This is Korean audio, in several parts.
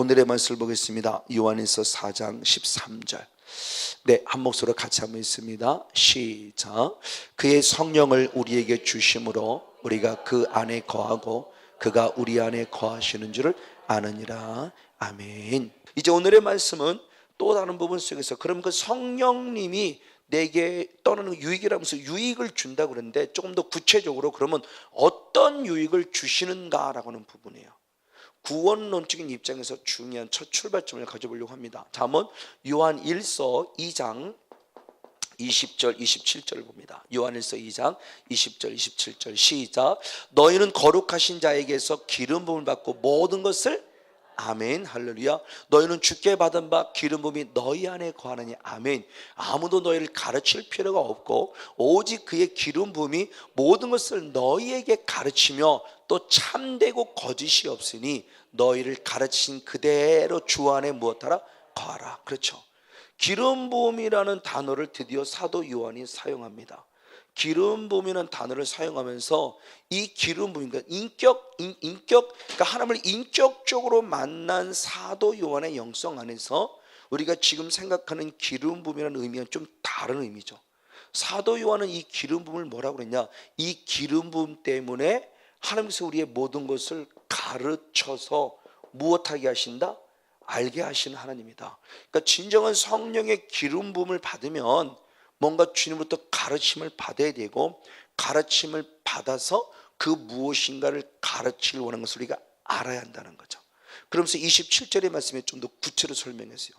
오늘의 말씀을 보겠습니다. 요한일서 4장 13절. 네, 한 목소리로 같이 한번 읽습니다. 시작. 그의 성령을 우리에게 주심으로 우리가 그 안에 거하고 그가 우리 안에 거하시는 줄을 아느니라. 아멘. 이제 오늘의 말씀은 또 다른 부분 속에서, 그럼 그 성령님이 내게 떠나는 유익이라면서 유익을 준다고 그러는데, 조금 더 구체적으로 그러면 어떤 유익을 주시는가라고 하는 부분이에요. 구원론적인 입장에서 중요한 첫 출발점을 가져보려고 합니다. 자, 한번 요한 1서 2장 20절 27절을 봅니다. 요한일서 2장 20절 27절 시작. 너희는 거룩하신 자에게서 기름 부음을 받고 모든 것을, 아멘, 할렐루야. 너희는 주께 받은 바 기름 부음이 너희 안에 거하느니, 아멘. 아무도 너희를 가르칠 필요가 없고 오직 그의 기름 부음이 모든 것을 너희에게 가르치며 또 참되고 거짓이 없으니 너희를 가르친 그대로 주 안에 무엇하라? 거하라. 그렇죠. 기름 부음이라는 단어를 드디어 사도 요한이 사용합니다. 기름 부음이라는 단어를 사용하면서 이 기름 부음, 그러니까 하나님을 인격적으로 만난 사도 요한의 영성 안에서 우리가 지금 생각하는 기름 부음이라는 의미는 좀 다른 의미죠. 사도 요한은 이 기름 부음을 뭐라고 그랬냐? 이 기름 부음 때문에 하나님께서 우리의 모든 것을 가르쳐서 무엇하게 하신다? 알게 하시는 하나님이다. 그러니까 진정한 성령의 기름 부음을 받으면 뭔가 주님으로부터 가르침을 받아야 되고, 가르침을 받아서 그 무엇인가를 가르치길 원하는 것을 우리가 알아야 한다는 거죠. 그러면서 27절의 말씀에 좀 더 구체로 설명했어요.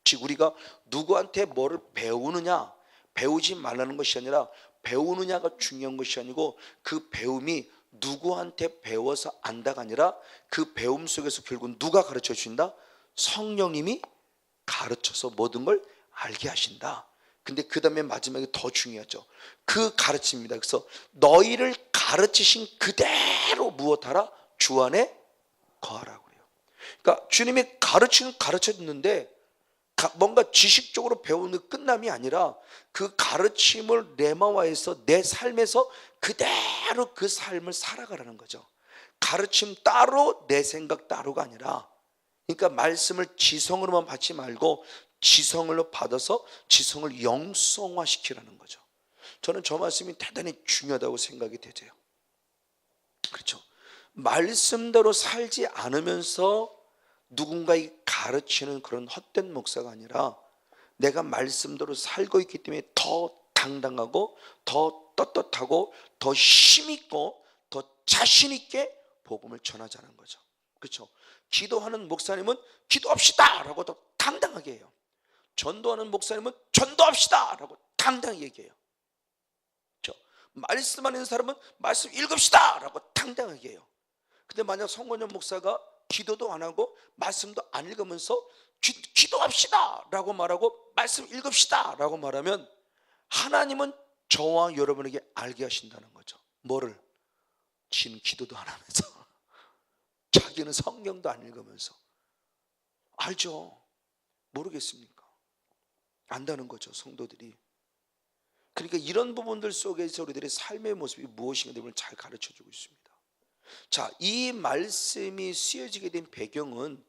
즉 우리가 누구한테 뭐를 배우느냐, 배우지 말라는 것이 아니라 배우느냐가 중요한 것이 아니고, 그 배움이 누구한테 배워서 안다가 아니라 그 배움 속에서 결국 누가 가르쳐 주신다? 성령님이 가르쳐서 모든 걸 알게 하신다. 근데 그 다음에 마지막에 더 중요하죠. 그 가르침입니다. 그래서 너희를 가르치신 그대로 무엇하라? 주 안에 거하라고 그래요. 그러니까 주님이 가르쳐 줬는데 뭔가 지식적으로 배우는 끝남이 아니라 그 가르침을 레마화해서 내 삶에서 그대로 그 삶을 살아가라는 거죠. 가르침 따로 내 생각 따로가 아니라, 그러니까 말씀을 지성으로만 받지 말고 지성으로 받아서 지성을 영성화시키라는 거죠. 저는 저 말씀이 대단히 중요하다고 생각이 되죠. 그렇죠. 말씀대로 살지 않으면서 누군가에게 가르치는 그런 헛된 목사가 아니라, 내가 말씀대로 살고 있기 때문에 더 당당하고 더 떳떳하고 더 힘있고 더 자신있게 복음을 전하자는 거죠. 그렇죠. 기도하는 목사님은 기도합시다 라고 더 당당하게 해요. 전도하는 목사님은 전도합시다 라고 당당히 얘기해요. 그렇죠. 말씀하는 사람은 말씀 읽읍시다 라고 당당하게 해요. 근데 만약 성건영 목사가 기도도 안 하고 말씀도 안 읽으면서 기도합시다 라고 말하고 말씀 읽읍시다 라고 말하면, 하나님은 저와 여러분에게 알게 하신다는 거죠. 뭐를? 지는 기도도 안 하면서 자기는 성경도 안 읽으면서. 알죠? 모르겠습니까? 안다는 거죠, 성도들이. 그러니까 이런 부분들 속에서 우리들의 삶의 모습이 무엇인가 를 잘 가르쳐주고 있습니다. 자, 이 말씀이 쓰여지게 된 배경은,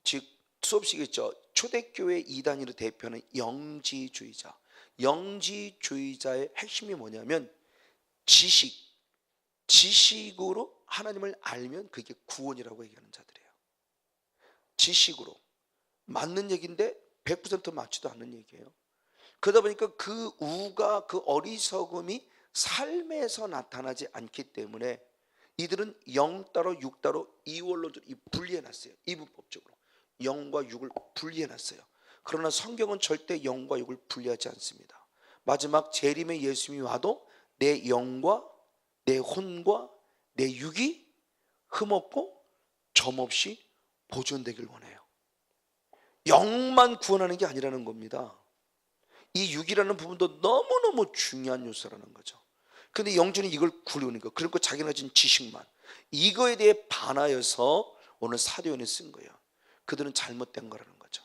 즉 수업시겠죠. 초대교회 이단으로 대표하는 영지주의자. 영지주의자의 핵심이 뭐냐면 지식으로 하나님을 알면 그게 구원이라고 얘기하는 자들이에요. 지식으로. 맞는 얘기인데 100% 맞지도 않는 얘기예요. 그러다 보니까 그 우가, 그 어리석음이 삶에서 나타나지 않기 때문에 이들은 영 따로 육 따로 이원론적으로 분리해놨어요. 이분법적으로 영과 육을 분리해놨어요. 그러나 성경은 절대 영과 육을 분리하지 않습니다. 마지막 재림의 예수님이 와도 내 영과 내 혼과 내 육이 흠없고 점없이 보존되길 원해요. 영만 구원하는 게 아니라는 겁니다. 이 육이라는 부분도 너무너무 중요한 요소라는 거죠. 근데 영주는 이걸 굴리는 거예요. 그리고 자기가 가진 지식만, 이거에 대해 반하여서 오늘 사도연이 쓴 거예요. 그들은 잘못된 거라는 거죠.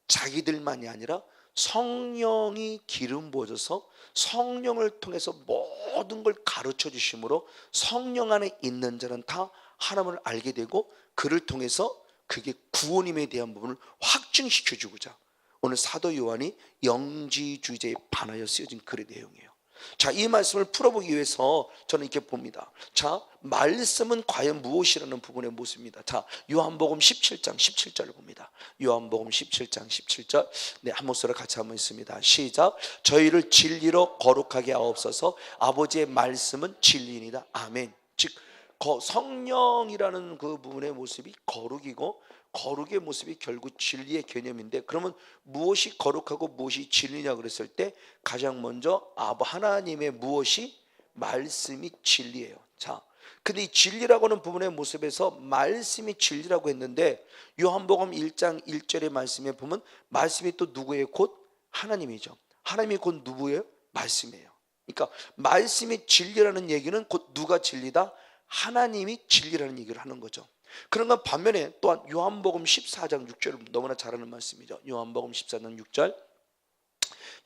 자기들만이 아니라 성령이 기름 부어져서 성령을 통해서 모든 걸 가르쳐 주심으로 성령 안에 있는 자는 다 하나님을 알게 되고, 그를 통해서 그게 구원임에 대한 부분을 확증시켜주고자 오늘 사도 요한이 영지주의자에 반하여 쓰여진 글의 내용이에요. 자, 이 말씀을 풀어보기 위해서 저는 이렇게 봅니다. 자, 말씀은 과연 무엇이라는 부분의 모습입니다. 자, 요한복음 17장 17절을 봅니다. 요한복음 17장 17절. 네, 한 목소리로 같이 한번 있습니다. 시작. 저희를 진리로 거룩하게 하옵소서. 아버지의 말씀은 진리이다. 아멘. 즉 성령이라는 그 부분의 모습이 거룩이고, 거룩의 모습이 결국 진리의 개념인데, 그러면 무엇이 거룩하고 무엇이 진리냐 그랬을 때 가장 먼저 하나님의 무엇이 말씀이 진리예요. 자, 근데 이 진리라고 하는 부분의 모습에서 말씀이 진리라고 했는데 요한복음 1장 1절의 말씀에 보면 말씀이 또 누구예요? 곧 하나님이죠. 하나님이 곧 누구예요? 말씀이에요. 그러니까 말씀이 진리라는 얘기는 곧 누가 진리다? 하나님이 진리라는 얘기를 하는 거죠. 그런가 반면에 또한 요한복음 14장 6절을 너무나 잘 아는 말씀이죠. 요한복음 14장 6절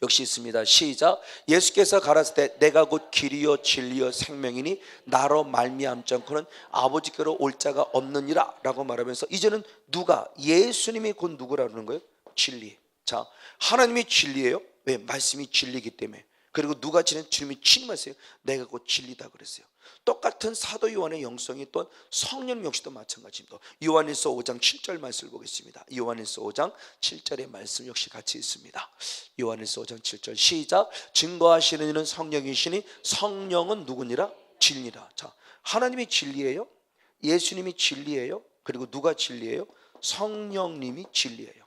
역시 있습니다. 시작. 예수께서 가라사대 때 내가 곧 길이요 진리요 생명이니 나로 말미암지 않고는 아버지께로 올 자가 없느니라 라고 말하면서 이제는 누가, 예수님이 곧 누구라는 거예요? 진리. 자, 하나님이 진리예요. 왜? 말씀이 진리이기 때문에. 그리고 누가 주님이 침임하세요. 내가 곧 진리다 그랬어요. 똑같은 사도 요한의 영성이 또한 성령 역시도 마찬가지입니다. 요한일서 5장 7절 말씀을 보겠습니다. 요한일서 5장 7절의 말씀 역시 같이 있습니다. 요한일서 5장 7절 시작. 증거하시는 이는 성령이시니 성령은 누구니라? 진리라. 자, 하나님이 진리예요. 예수님이 진리예요. 그리고 누가 진리예요? 성령님이 진리예요.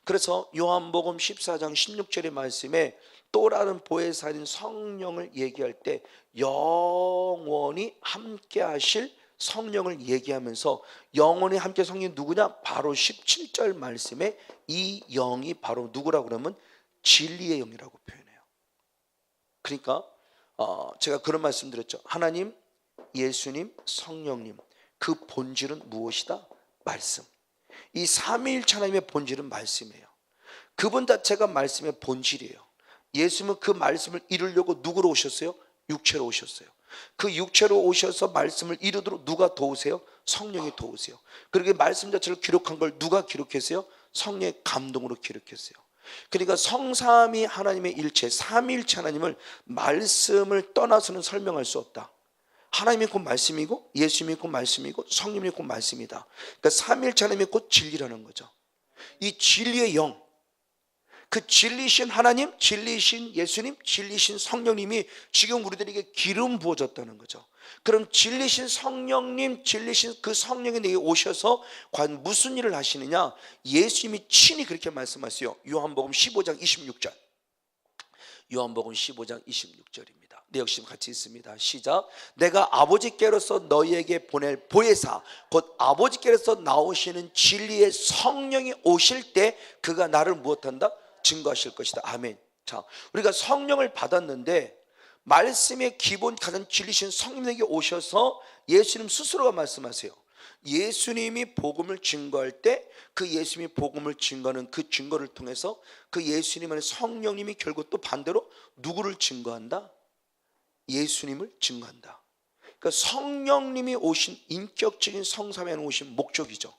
그래서 요한복음 14장 16절의 말씀에 또 다른 보혜사인 성령을 얘기할 때 영원히 함께 하실 성령을 얘기하면서 영원히 함께 성령이 누구냐? 바로 17절 말씀에 이 영이 바로 누구라고 그러면 진리의 영이라고 표현해요. 그러니까 제가 그런 말씀 드렸죠. 하나님, 예수님, 성령님, 그 본질은 무엇이다? 말씀. 이 삼위일체 하나님의 본질은 말씀이에요. 그분 자체가 말씀의 본질이에요. 예수님은 그 말씀을 이루려고 누구로 오셨어요? 육체로 오셨어요. 그 육체로 오셔서 말씀을 이루도록 누가 도우세요? 성령이 도우세요. 그리고 말씀 자체를 기록한 걸 누가 기록했어요? 성령의 감동으로 기록했어요. 그러니까 성삼위 하나님의 일체, 삼위일체 하나님을 말씀을 떠나서는 설명할 수 없다. 하나님이 곧 말씀이고, 예수님이 곧 말씀이고, 성령이 곧 말씀이다. 그러니까 삼위일체 하나님이 곧 진리라는 거죠. 이 진리의 영, 그 진리신 하나님, 진리신 예수님, 진리신 성령님이 지금 우리들에게 기름 부어졌다는 거죠. 그럼 진리신 성령님, 진리신 그 성령이 내게 오셔서 과연 무슨 일을 하시느냐? 예수님이 친히 그렇게 말씀하세요. 요한복음 15장 26절. 요한복음 15장 26절입니다. 네, 역시 같이 있습니다. 시작. 내가 아버지께로서 너희에게 보낼 보혜사, 곧 아버지께로서 나오시는 진리의 성령이 오실 때 그가 나를 무엇한다? 증거하실 것이다. 아멘. 자, 우리가 성령을 받았는데 말씀의 기본 가장 진리신 성령에게 오셔서 예수님 스스로가 말씀하세요. 예수님이 복음을 증거할 때 그 예수님이 복음을 증거하는 그 증거를 통해서 그 예수님 안에 성령님이 결국 또 반대로 누구를 증거한다? 예수님을 증거한다. 그러니까 성령님이 오신 인격적인 성삼위 안에 오신 목적이죠.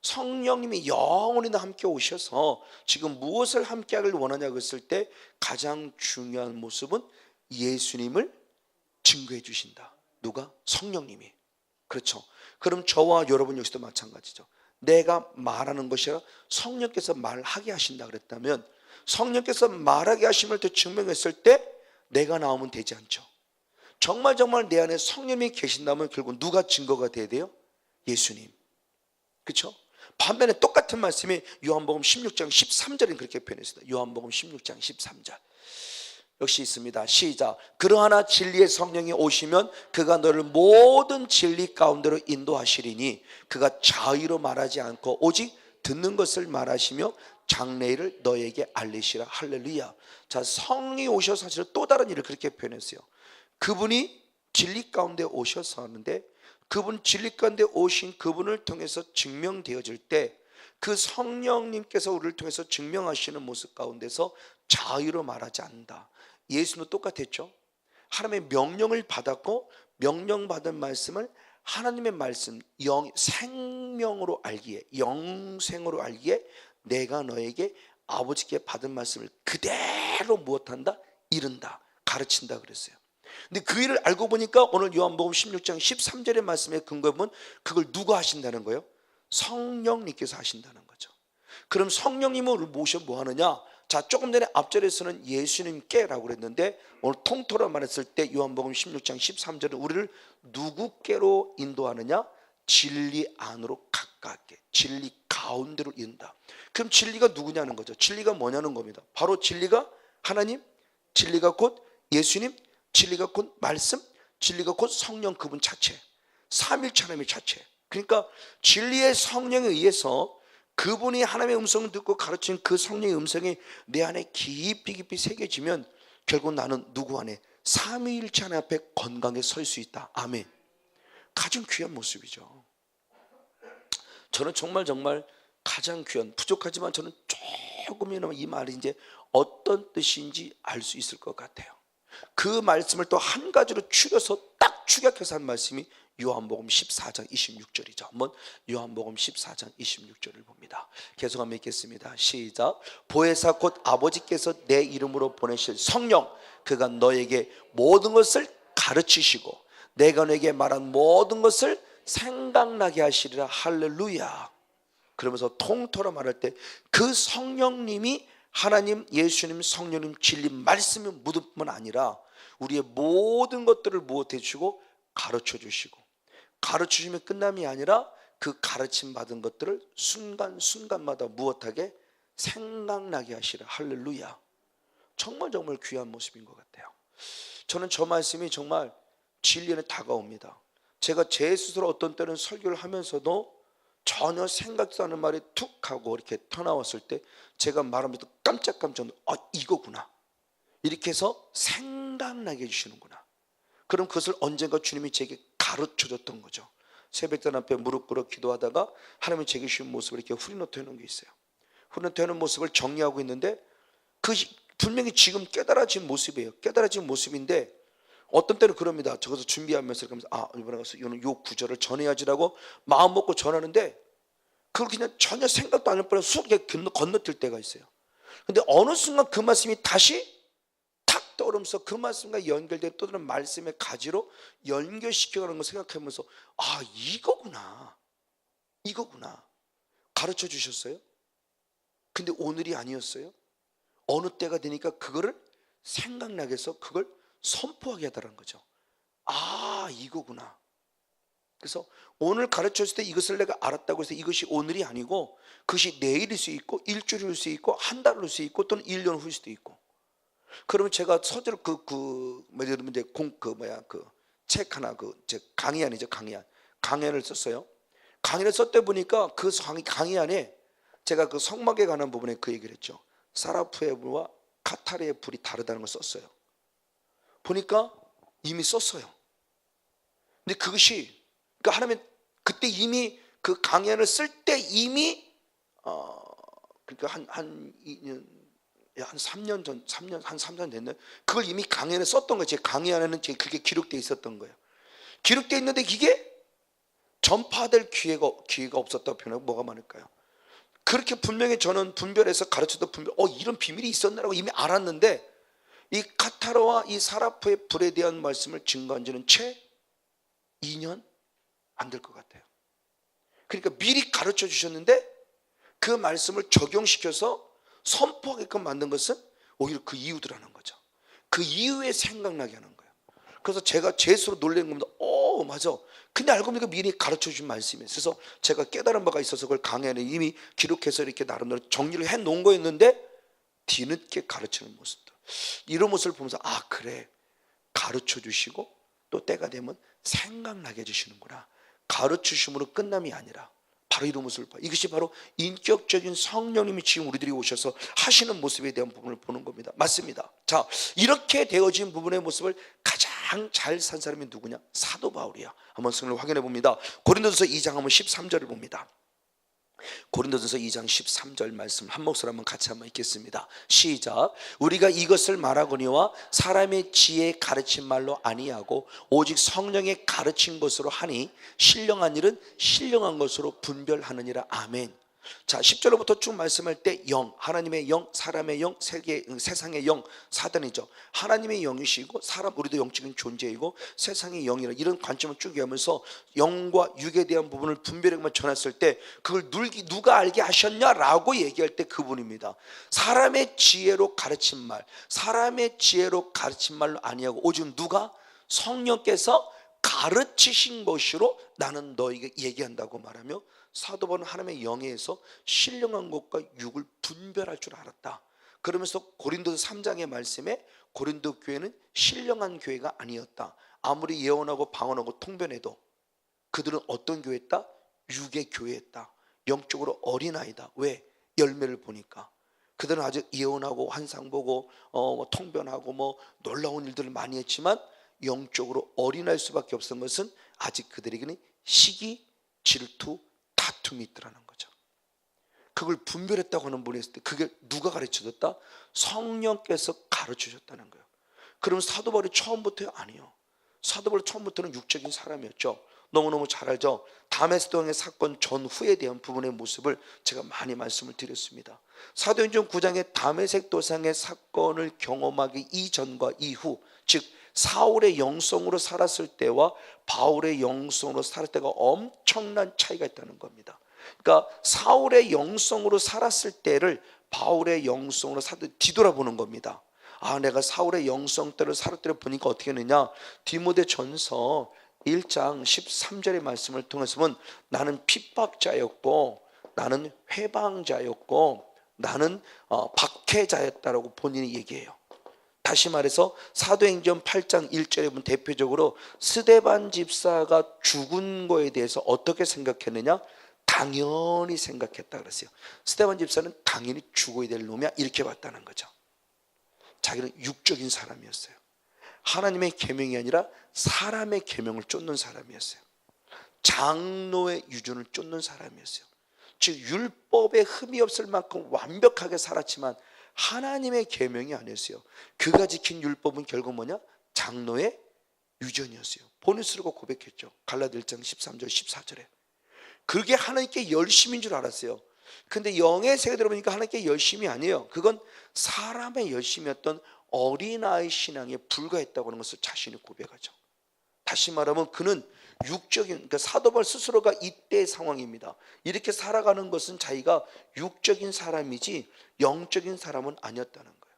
성령님이 영원히 함께 오셔서 지금 무엇을 함께 하길 원하냐고 했을 때 가장 중요한 모습은 예수님을 증거해 주신다. 누가? 성령님이. 그렇죠. 그럼 저와 여러분 역시도 마찬가지죠. 내가 말하는 것이 아니라 성령께서 말하게 하신다 그랬다면 성령께서 말하게 하심을 또 증명했을 때 내가 나오면 되지 않죠. 정말 내 안에 성령님이 계신다면 결국 누가 증거가 돼야 돼요? 예수님. 그렇죠? 반면에 똑같은 말씀이 요한복음 16장 13절은 그렇게 표현했습니다. 요한복음 16장 13절 역시 있습니다. 시작. 그러하나 진리의 성령이 오시면 그가 너를 모든 진리 가운데로 인도하시리니 그가 자의로 말하지 않고 오직 듣는 것을 말하시며 장래일을 너에게 알리시라. 할렐루야. 자, 성령이 오셔서 사실 또 다른 일을 그렇게 표현했어요. 그분이 진리 가운데 오셔서 하는데 그분 진리 가운데 오신 그분을 통해서 증명되어질 때 그 성령님께서 우리를 통해서 증명하시는 모습 가운데서 자의로 말하지 않는다. 예수는 똑같았죠. 하나님의 명령을 받았고 명령받은 말씀을 하나님의 말씀 생명으로 알기에, 영생으로 알기에 내가 너에게 아버지께 받은 말씀을 그대로 무엇한다? 이른다, 가르친다 그랬어요. 근데 그 일을 알고 보니까 오늘 요한복음 16장 13절의 말씀에 근거해 보면 그걸 누가 하신다는 거예요? 성령님께서 하신다는 거죠. 그럼 성령님을 모셔 뭐 하느냐? 자, 조금 전에 앞절에서는 예수님께라고 그랬는데 오늘 통틀어 말했을 때 요한복음 16장 13절은 우리를 누구께로 인도하느냐? 진리 안으로 가깝게, 진리 가운데로 인다. 그럼 진리가 누구냐는 거죠. 진리가 뭐냐는 겁니다. 바로 진리가 하나님, 진리가 곧 예수님, 진리가 곧 말씀, 진리가 곧 성령 그분 자체, 삼일체 하나님의 자체. 그러니까 진리의 성령에 의해서 그분이 하나님의 음성을 듣고 가르친 그 성령의 음성이 내 안에 깊이 새겨지면 결국 나는 누구 안에? 삼위일체 하나님 앞에 건강에 설 수 있다. 아멘. 가장 귀한 모습이죠. 저는 정말 가장 귀한, 부족하지만 저는 조금이나마 이 말이 이제 어떤 뜻인지 알 수 있을 것 같아요. 그 말씀을 또 한 가지로 추려서 딱 축약해서 한 말씀이 요한복음 14장 26절이죠. 한번 요한복음 14장 26절을 봅니다. 계속 한번 읽겠습니다. 시작. 보혜사 곧 아버지께서 내 이름으로 보내실 성령, 그가 너에게 모든 것을 가르치시고 내가 너에게 말한 모든 것을 생각나게 하시리라. 할렐루야. 그러면서 통틀어 말할 때 그 성령님이 하나님, 예수님, 성령님, 진리 말씀이 묻을 뿐만 아니라 우리의 모든 것들을 무엇해 주시고 가르쳐 주시고, 가르쳐 주시면 끝남이 아니라 그 가르침 받은 것들을 순간순간마다 무엇하게? 생각나게 하시라. 할렐루야. 정말 귀한 모습인 것 같아요. 저는 저 말씀이 정말 진리에 다가옵니다. 제가 제 스스로 어떤 때는 설교를 하면서도 전혀 생각도 않은 말이 툭 하고 이렇게 터나왔을 때 제가 말하면서 깜짝 이거구나, 이렇게 해서 생각나게 해주시는구나. 그럼 그것을 언젠가 주님이 제게 가르쳐줬던 거죠. 새벽단 앞에 무릎 꿇어 기도하다가 하나님이 제게 주신 모습을 이렇게 후리노트 해놓은 게 있어요. 후리노트 해놓은 모습을 정리하고 있는데 그 분명히 지금 깨달아진 모습이에요. 깨달아진 모습인데 어떤 때는 그럽니다. 적어서 준비하면서 이번에 가서 요 구절을 전해야지라고 마음 먹고 전하는데 그걸 그냥 전혀 생각도 안 할 뻔해 쑥 건너뛸 때가 있어요. 근데 어느 순간 그 말씀이 다시 탁 떠오르면서 그 말씀과 연결된 또 다른 말씀의 가지로 연결시켜가는 걸 생각하면서 이거구나 가르쳐 주셨어요. 근데 오늘이 아니었어요. 어느 때가 되니까 그거를 생각나게 해서 그걸 선포하게 하더라는 거죠. 이거구나. 그래서 오늘 가르쳐 줄 때 이것을 내가 알았다고 해서 이것이 오늘이 아니고 그것이 내일일 수 있고 일주일일 수 있고 한 달일 수 있고 또는 1년 후일 수도 있고. 그러면 제가 서절 예를 들면 이제 책 하나 제 강의안이죠. 강의안을 썼어요. 강의를 썼다 보니까 그 강의안에 제가 그 성막에 관한 부분에 그 얘기를 했죠. 사라프의 불과 카타르의 불이 다르다는 걸 썼어요. 보니까 이미 썼어요. 근데 그것이 하나님 그때 이미 그 강연을 쓸 때 이미 그러니까 한 3년 전, 한 3년 됐나요? 그걸 이미 강연에 썼던 거예요. 제 강연에는 그게 기록되어 있었던 거예요. 기록되어 있는데 이게 전파될 기회가 없었다고 표현하고 뭐가 많을까요? 그렇게 분명히 저는 분별해서 가르쳐도 이런 비밀이 있었나라고 이미 알았는데 이 카타르와 이 사라프의 불에 대한 말씀을 증거한 지는 채 2년 안 될 것 같아요. 그러니까 미리 가르쳐 주셨는데 그 말씀을 적용시켜서 선포하게끔 만든 것은 오히려 그 이유더라는 거죠. 그 이유에 생각나게 하는 거예요. 그래서 제가 제 스스로 놀란 겁니다. 맞아. 근데 알고 보니까 미리 가르쳐 주신 말씀이에요. 그래서 제가 깨달은 바가 있어서 그걸 강연에 이미 기록해서 이렇게 나름대로 정리를 해 놓은 거였는데 뒤늦게 가르치는 모습들, 이런 모습을 보면서 그래, 가르쳐 주시고 또 때가 되면 생각나게 해주시는구나. 가르쳐 주심으로 끝남이 아니라 바로 이런 모습을 봐요. 이것이 바로 인격적인 성령님이 지금 우리들이 오셔서 하시는 모습에 대한 부분을 보는 겁니다. 맞습니다. 자, 이렇게 되어진 부분의 모습을 가장 잘 산 사람이 누구냐? 사도 바울이야. 한번 성경을 확인해 봅니다. 고린도서 2장 한번 13절을 봅니다. 고린도전서 2장 13절 말씀 한 목소리 한번 같이 한번 읽겠습니다. 시작. 우리가 이것을 말하거니와 사람의 지혜 가르친 말로 아니하고 오직 성령의 가르친 것으로 하니 신령한 일은 신령한 것으로 분별하느니라. 아멘. 자, 10절부터 쭉 말씀할 때 영, 하나님의 영, 사람의 영, 세상의 영, 사단이죠. 하나님의 영이시고 사람, 우리도 영적인 존재이고 세상의 영이라 이런 관점을 쭉 얘기하면서 영과 육에 대한 부분을 분별하게만 전했을 때 그걸 누가 알게 하셨냐라고 얘기할 때 그분입니다. 사람의 지혜로 가르친 말, 사람의 지혜로 가르친 말로 아니하고 오직 누가? 성령께서 가르치신 것으로 나는 너에게 얘기한다고 말하며 사도 바울은 하나님의 영에서 신령한 것과 육을 분별할 줄 알았다. 그러면서 고린도서 3장의 말씀에 고린도 교회는 신령한 교회가 아니었다. 아무리 예언하고 방언하고 통변해도 그들은 어떤 교회였다? 육의 교회였다. 영적으로 어린아이다. 왜? 열매를 보니까 그들은 아직 예언하고 환상 보고 통변하고 놀라운 일들을 많이 했지만 영적으로 어린아이일 수밖에 없었던 것은 아직 그들에게는 시기, 질투, 다툼이 있더라는 거죠. 그걸 분별했다고 하는 분이 있을 때 그게 누가 가르쳐줬다? 성령께서 가르쳐줬다는 거예요. 그럼 사도 바울이 처음부터요? 아니요. 사도 바울이 처음부터는 육적인 사람이었죠. 너무너무 잘 알죠. 다메섹도상의 사건 전후에 대한 부분의 모습을 제가 많이 말씀을 드렸습니다. 사도행전 9장의 다메섹도상의 사건을 경험하기 이전과 이후, 즉 사울의 영성으로 살았을 때와 바울의 영성으로 살았을 때가 엄청난 차이가 있다는 겁니다. 그러니까 사울의 영성으로 살았을 때를 바울의 영성으로 살 때 뒤돌아보는 겁니다. 아, 내가 사울의 영성 때를 살았을 때를 보니까 어떻게 했느냐. 디모데전서 1장 13절의 말씀을 통해서 보면 나는 핍박자였고 나는 회방자였고 나는 박해자였다라고 본인이 얘기해요. 다시 말해서 사도행전 8장 1절에 보면 대표적으로 스데반 집사가 죽은 거에 대해서 어떻게 생각했느냐? 당연히 생각했다 그랬어요. 스데반 집사는 당연히 죽어야 될 놈이야 이렇게 봤다는 거죠. 자기는 육적인 사람이었어요. 하나님의 계명이 아니라 사람의 계명을 쫓는 사람이었어요. 장로의 유전을 쫓는 사람이었어요. 즉 율법에 흠이 없을 만큼 완벽하게 살았지만 하나님의 계명이 아니었어요. 그가 지킨 율법은 결국 뭐냐? 장로의 유전이었어요. 본인 스스로가 고백했죠. 갈라디아 1장 13절 14절에 그게 하나님께 열심인 줄 알았어요. 근데 영의 세계 들어보니까 하나님께 열심이 아니에요. 그건 사람의 열심이었던 어린아이 신앙에 불과했다고 하는 것을 자신이 고백하죠. 다시 말하면 그는 육적인, 그러니까 사도 바울 스스로가 이때의 상황입니다. 이렇게 살아가는 것은 자기가 육적인 사람이지 영적인 사람은 아니었다는 거예요.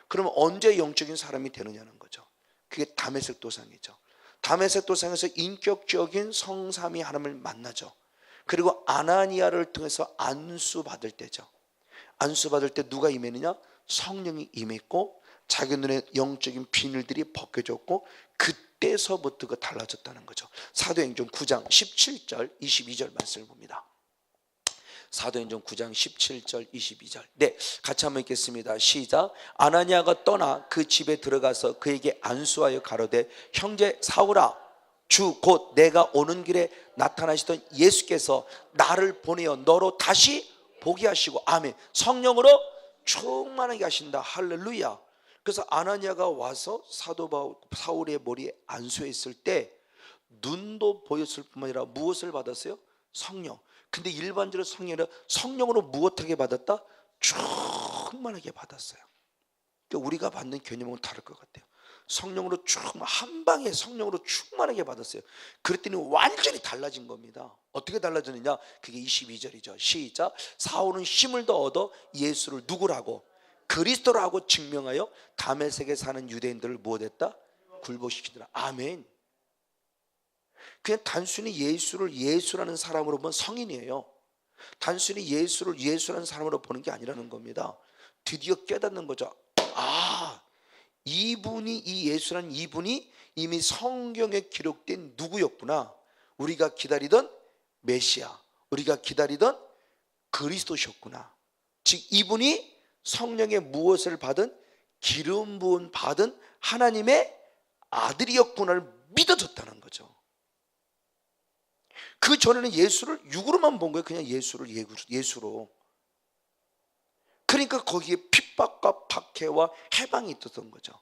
그러면 언제 영적인 사람이 되느냐는 거죠. 그게 다메섹 도상이죠. 다메섹 도상에서 인격적인 성삼위 하나님을 만나죠. 그리고 아나니아를 통해서 안수 받을 때죠. 안수 받을 때 누가 임했느냐? 성령이 임했고 자기 눈에 영적인 비늘들이 벗겨졌고 그때서부터가 달라졌다는 거죠. 사도행전 9장 17절 22절 말씀을 봅니다. 사도행전 9장 17절 22절 네, 같이 한번 읽겠습니다. 시작. 아나니아가 떠나 그 집에 들어가서 그에게 안수하여 가로되 형제 사울아 주 곧 내가 오는 길에 나타나시던 예수께서 나를 보내어 너로 다시 보게 하시고 아멘. 성령으로 충만하게 하신다. 할렐루야. 그래서 아나니아가 와서 사도 사울의 머리에 안수했을 때 눈도 보였을 뿐만 아니라 무엇을 받았어요? 성령. 근데 일반적으로 성령으로 무엇하게 받았다? 충만하게 받았어요. 그러니까 우리가 받는 개념은 다를 것 같아요. 성령으로 한 방에 성령으로 충만하게 받았어요. 그랬더니 완전히 달라진 겁니다. 어떻게 달라졌느냐? 그게 22절이죠. 시작. 사울은 힘을 더 얻어 예수를 누구라고? 그리스도라고 증명하여 다메섹에 사는 유대인들을 무엇했다? 굴복시키더라. 아멘. 그냥 단순히 예수를 예수라는 사람으로 보면 성인이에요. 단순히 예수를 예수라는 사람으로 보는 게 아니라는 겁니다. 드디어 깨닫는 거죠. 아, 이분이, 이 예수라는 이분이 이미 성경에 기록된 누구였구나. 우리가 기다리던 메시아, 우리가 기다리던 그리스도셨구나. 즉 이분이 성령의 무엇을 받은? 기름 부은 받은 하나님의 아들이었구나를 믿어졌다는 거죠. 그 전에는 예수를 육으로만 본 거예요. 그냥 예수를 예수로. 그러니까 거기에 핍박과 박해와 해방이 있었던 거죠.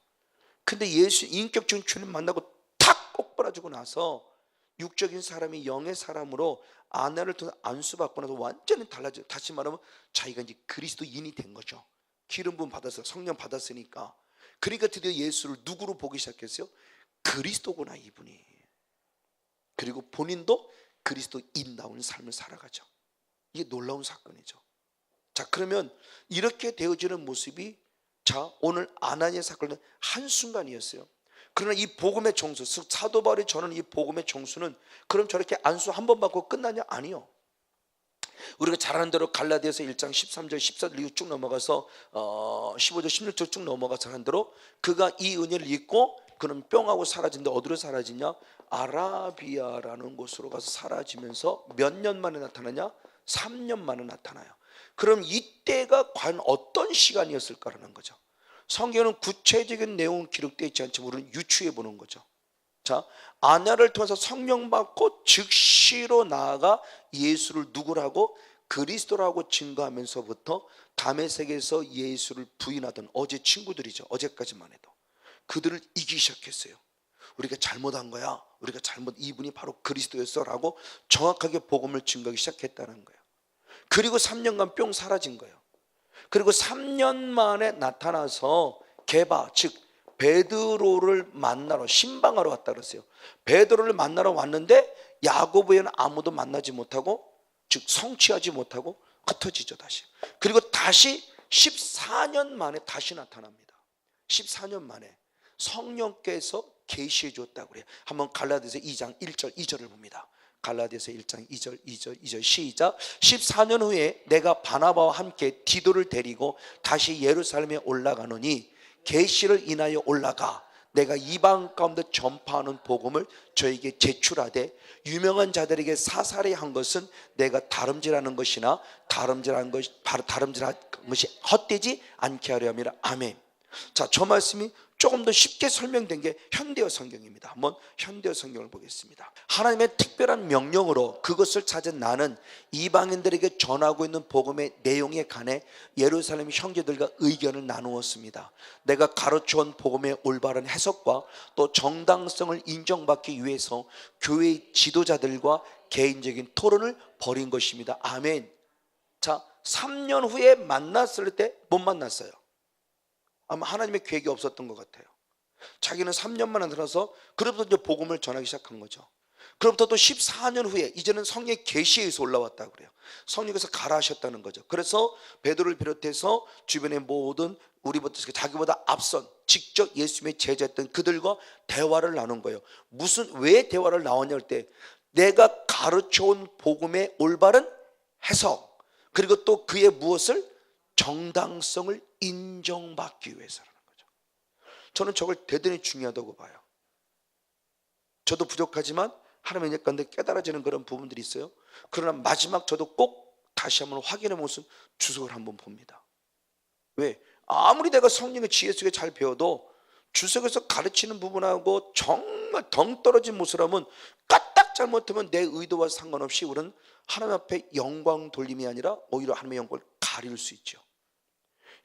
근데 예수 인격적인 주님 만나고 탁 꼭바라지고 나서 육적인 사람이 영의 사람으로 아내를 통해 안수받고 나서 완전히 달라져요. 다시 말하면 자기가 이제 그리스도인이 된 거죠. 기름 부음 받아서 성령 받았으니까. 그러니까 드디어 예수를 누구로 보기 시작했어요? 그리스도구나 이분이. 그리고 본인도 그리스도인다운 삶을 살아가죠. 이게 놀라운 사건이죠. 자, 그러면 이렇게 되어지는 모습이, 자, 오늘 아나니아 사건은 한순간이었어요. 그러나 이 복음의 정수, 사도 바울이 전하는 이 복음의 정수는 그럼 저렇게 안수 한 번 받고 끝나냐? 아니요. 우리가 잘 아는 대로 갈라디아서 1장 13절 14절 이후 쭉 넘어가서 15절 16절 쭉 넘어가서 하는 대로 그가 이 은혜를 잊고 그는 뿅하고 사라진데 어디로 사라지냐? 아라비아라는 곳으로 가서 사라지면서 몇 년 만에 나타나냐? 3년 만에 나타나요. 그럼 이때가 과연 어떤 시간이었을까라는 거죠. 성경은 구체적인 내용은 기록되어 있지 않지만 우리는 유추해 보는 거죠. 자, 아나를 통해서 성령 받고 즉시로 나아가 예수를 누구라고? 그리스도라고 증거하면서부터 다메섹에서 예수를 부인하던 어제 친구들이죠. 어제까지만 해도 그들을 이기기 시작했어요. 우리가 잘못한 거야. 우리가 이분이 바로 그리스도였어 라고 정확하게 복음을 증거하기 시작했다는 거예요. 그리고 3년간 뿅 사라진 거예요. 그리고 3년 만에 나타나서 게바, 즉 베드로를 만나러 신방하러 왔다 그랬어요. 베드로를 만나러 왔는데 야고보에는 아무도 만나지 못하고, 즉 성취하지 못하고 흩어지죠 다시. 그리고 다시 14년 만에 다시 나타납니다. 14년 만에 성령께서 계시해 줬다고 그래요. 한번 갈라디아서 2장 1절 2절을 봅니다. 갈라디아서 1장 2절 시작. 14년 후에 내가 바나바와 함께 디도를 데리고 다시 예루살렘에 올라가노니 계시를 인하여 올라가 내가 이방 가운데 전파하는 복음을 저에게 제출하되 유명한 자들에게 사사리 한 것은 내가 다름질하는 것이나 다름질한 것이 헛되지 않게 하려 함이라. 아멘. 자, 저 말씀이 조금 더 쉽게 설명된 게 현대어 성경입니다. 한번 현대어 성경을 보겠습니다. 하나님의 특별한 명령으로 그것을 찾은 나는 이방인들에게 전하고 있는 복음의 내용에 관해 예루살렘 형제들과 의견을 나누었습니다. 내가 가르쳐온 복음의 올바른 해석과 또 정당성을 인정받기 위해서 교회의 지도자들과 개인적인 토론을 벌인 것입니다. 아멘. 자, 3년 후에 만났을 때 못 만났어요. 아마 하나님의 계획이 없었던 것 같아요. 자기는 3년 만에 들어서 그로부터 이제 복음을 전하기 시작한 거죠. 그로부터 또 14년 후에 이제는 성령의 계시에 의해서 올라왔다고 그래요. 성령께서 가라하셨다는 거죠. 그래서 베드로를 비롯해서 주변의 모든 우리부터 자기보다 앞선 직접 예수님의 제자였던 그들과 대화를 나눈 거예요. 왜 대화를 나왔냐 할 때 내가 가르쳐온 복음의 올바른 해석, 그리고 또 그의 무엇을 정당성을 인정받기 위해서라는 거죠. 저는 저걸 대단히 중요하다고 봐요. 저도 부족하지만 하나님의 가운데 깨달아지는 그런 부분들이 있어요. 그러나 마지막 저도 꼭 다시 한번 확인해 보면서 주석을 한번 봅니다. 왜? 아무리 내가 성령의 지혜 속에 잘 배워도 주석에서 가르치는 부분하고 정말 덩 떨어진 모습이라면 까딱 잘못하면 내 의도와 상관없이 우리는 하나님 앞에 영광 돌림이 아니라 오히려 하나님의 영광을 가릴 수 있죠.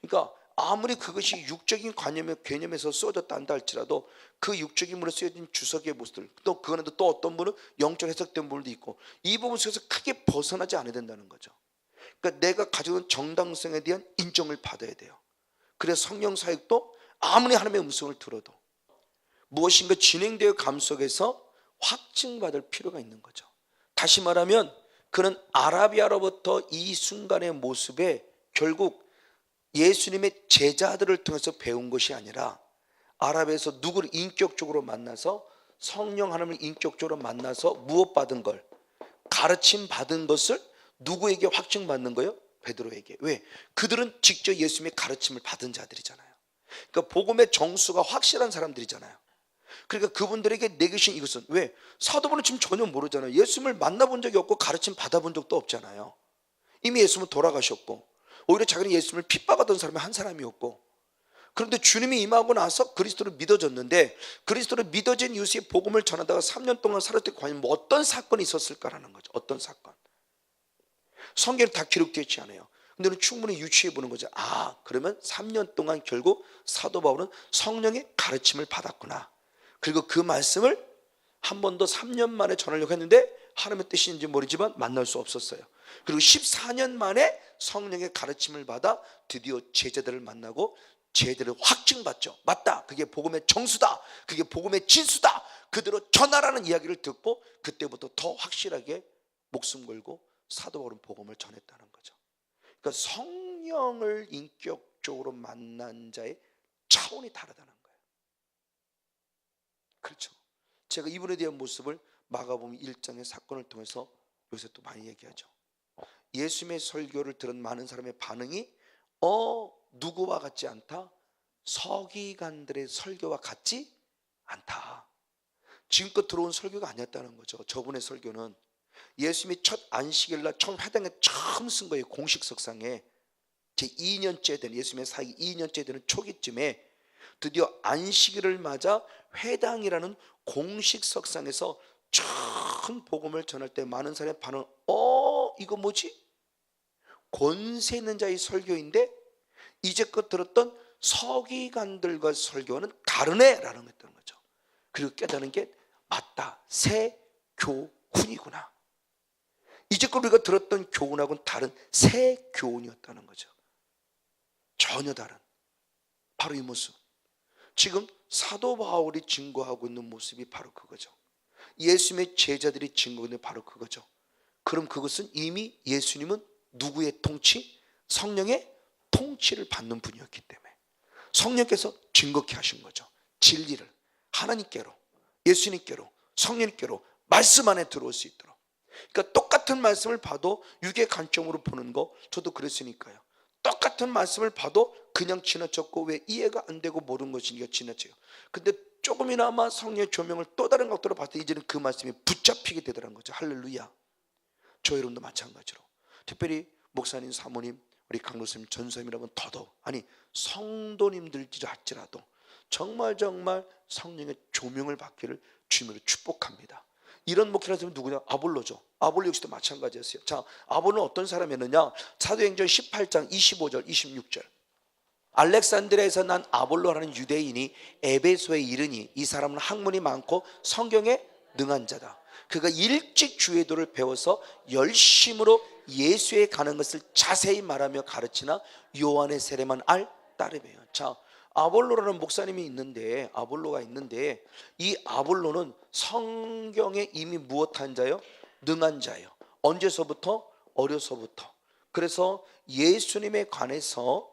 그러니까 아무리 그것이 육적인 개념에서 쓰여졌다 한다 할지라도 그 육적인 물에 쓰여진 주석의 모습들, 또 그 안에도 또 어떤 분은 영적 해석된 부분도 있고 이 부분 속에서 크게 벗어나지 않아야 된다는 거죠. 그러니까 내가 가지고 있는 정당성에 대한 인정을 받아야 돼요. 그래서 성령 사역도 아무리 하나님의 음성을 들어도 무엇인가 진행되어 감 속에서 확증받을 필요가 있는 거죠. 다시 말하면 그는 아라비아로부터 이 순간의 모습에 결국 예수님의 제자들을 통해서 배운 것이 아니라 아랍에서 누구를 인격적으로 만나서 성령 하나님을 인격적으로 만나서 무엇받은 걸, 가르침 받은 것을 누구에게 확증받는 거예요? 베드로에게. 왜? 그들은 직접 예수님의 가르침을 받은 자들이잖아요. 그러니까 복음의 정수가 확실한 사람들이잖아요. 그러니까 그분들에게 내주신 이것은 왜? 사도분은 지금 전혀 모르잖아요. 예수님을 만나본 적이 없고 가르침 받아본 적도 없잖아요. 이미 예수님은 돌아가셨고 오히려 자기는 예수님을 핍박하던 사람이 한 사람이었고, 그런데 주님이 임하고 나서 그리스도를 믿어졌는데, 그리스도를 믿어진 이후에 복음을 전하다가 3년 동안 살았을 때 과연 뭐 어떤 사건이 있었을까라는 거죠. 어떤 사건. 성경에 다 기록되어 있지 않아요. 근데 충분히 유추해 보는 거죠. 아, 그러면 3년 동안 결국 사도 바울은 성령의 가르침을 받았구나. 그리고 그 말씀을 한 번 더 3년 만에 전하려고 했는데 하나님의 뜻인지 모르지만 만날 수 없었어요. 그리고 14년 만에 성령의 가르침을 받아 드디어 제자들을 만나고 제자들을 확증받죠. 맞다, 그게 복음의 정수다, 그게 복음의 진수다, 그대로 전하라는 이야기를 듣고 그때부터 더 확실하게 목숨 걸고 사도 바울은 복음을 전했다는 거죠. 그러니까 성령을 인격적으로 만난 자의 차원이 다르다는 거예요. 그렇죠. 제가 이분에 대한 모습을 마가복음 1장의 사건을 통해서 요새 또 많이 얘기하죠. 예수님의 설교를 들은 많은 사람의 반응이 누구와 같지 않다? 서기관들의 설교와 같지 않다. 지금껏 들어온 설교가 아니었다는 거죠. 저분의 설교는 예수님이 첫 안식일날 처음 회당에 처음 쓴 거예요. 공식 석상에. 제 2년째 되는, 예수님의 사역이 2년째 되는 초기쯤에 드디어 안식일을 맞아 회당이라는 공식 석상에서 처음 복음을 전할 때 많은 사람의 반응, 이거 뭐지? 권세 있는 자의 설교인데 이제껏 들었던 서기관들과 설교는 다르네 라는 거였던 거죠. 그리고 깨달은 게, 맞다, 새 교훈이구나. 이제껏 우리가 들었던 교훈하고는 다른 새 교훈이었다는 거죠. 전혀 다른, 바로 이 모습. 지금 사도 바울이 증거하고 있는 모습이 바로 그거죠. 예수님의 제자들이 증거하고 있는 바로 그거죠. 그럼 그것은 이미 예수님은 누구의 통치? 성령의 통치를 받는 분이었기 때문에 성령께서 증거케 하신 거죠. 진리를 하나님께로, 예수님께로, 성령님께로 말씀 안에 들어올 수 있도록. 그러니까 똑같은 말씀을 봐도 육의 관점으로 보는 거, 저도 그랬으니까요. 똑같은 말씀을 봐도 그냥 지나쳤고 왜 이해가 안 되고 모르는 것이니까 지나쳐요. 근데 조금이나마 성령의 조명을 또 다른 각도로 봤을 때 이제는 그 말씀이 붙잡히게 되더라는 거죠. 할렐루야. 저 여러분도 마찬가지로, 특별히 목사님, 사모님, 우리 강로스님, 전사님이라면 더더욱, 아니 성도님들지 할지라도 정말 성령의 조명을 받기를 주님으로 축복합니다. 이런 목회를 하시면 누구냐? 아볼로죠. 아볼로 역시도 마찬가지였어요. 자, 아볼로는 어떤 사람이었느냐? 사도행전 18장 25절 26절. 알렉산드리아에서 난 아볼로라는 유대인이 에베소에 이르니 이 사람은 학문이 많고 성경에 능한 자다. 그가 일찍 주의도를 배워서 열심으로 예수에 가는 것을 자세히 말하며 가르치나 요한의 세례만 알 따름이에요. 자, 아볼로라는 목사님이 있는데, 아볼로가 있는데, 이 아볼로는 성경에 이미 무엇한 자요? 능한 자예요. 언제서부터? 어려서부터. 그래서 예수님에 관해서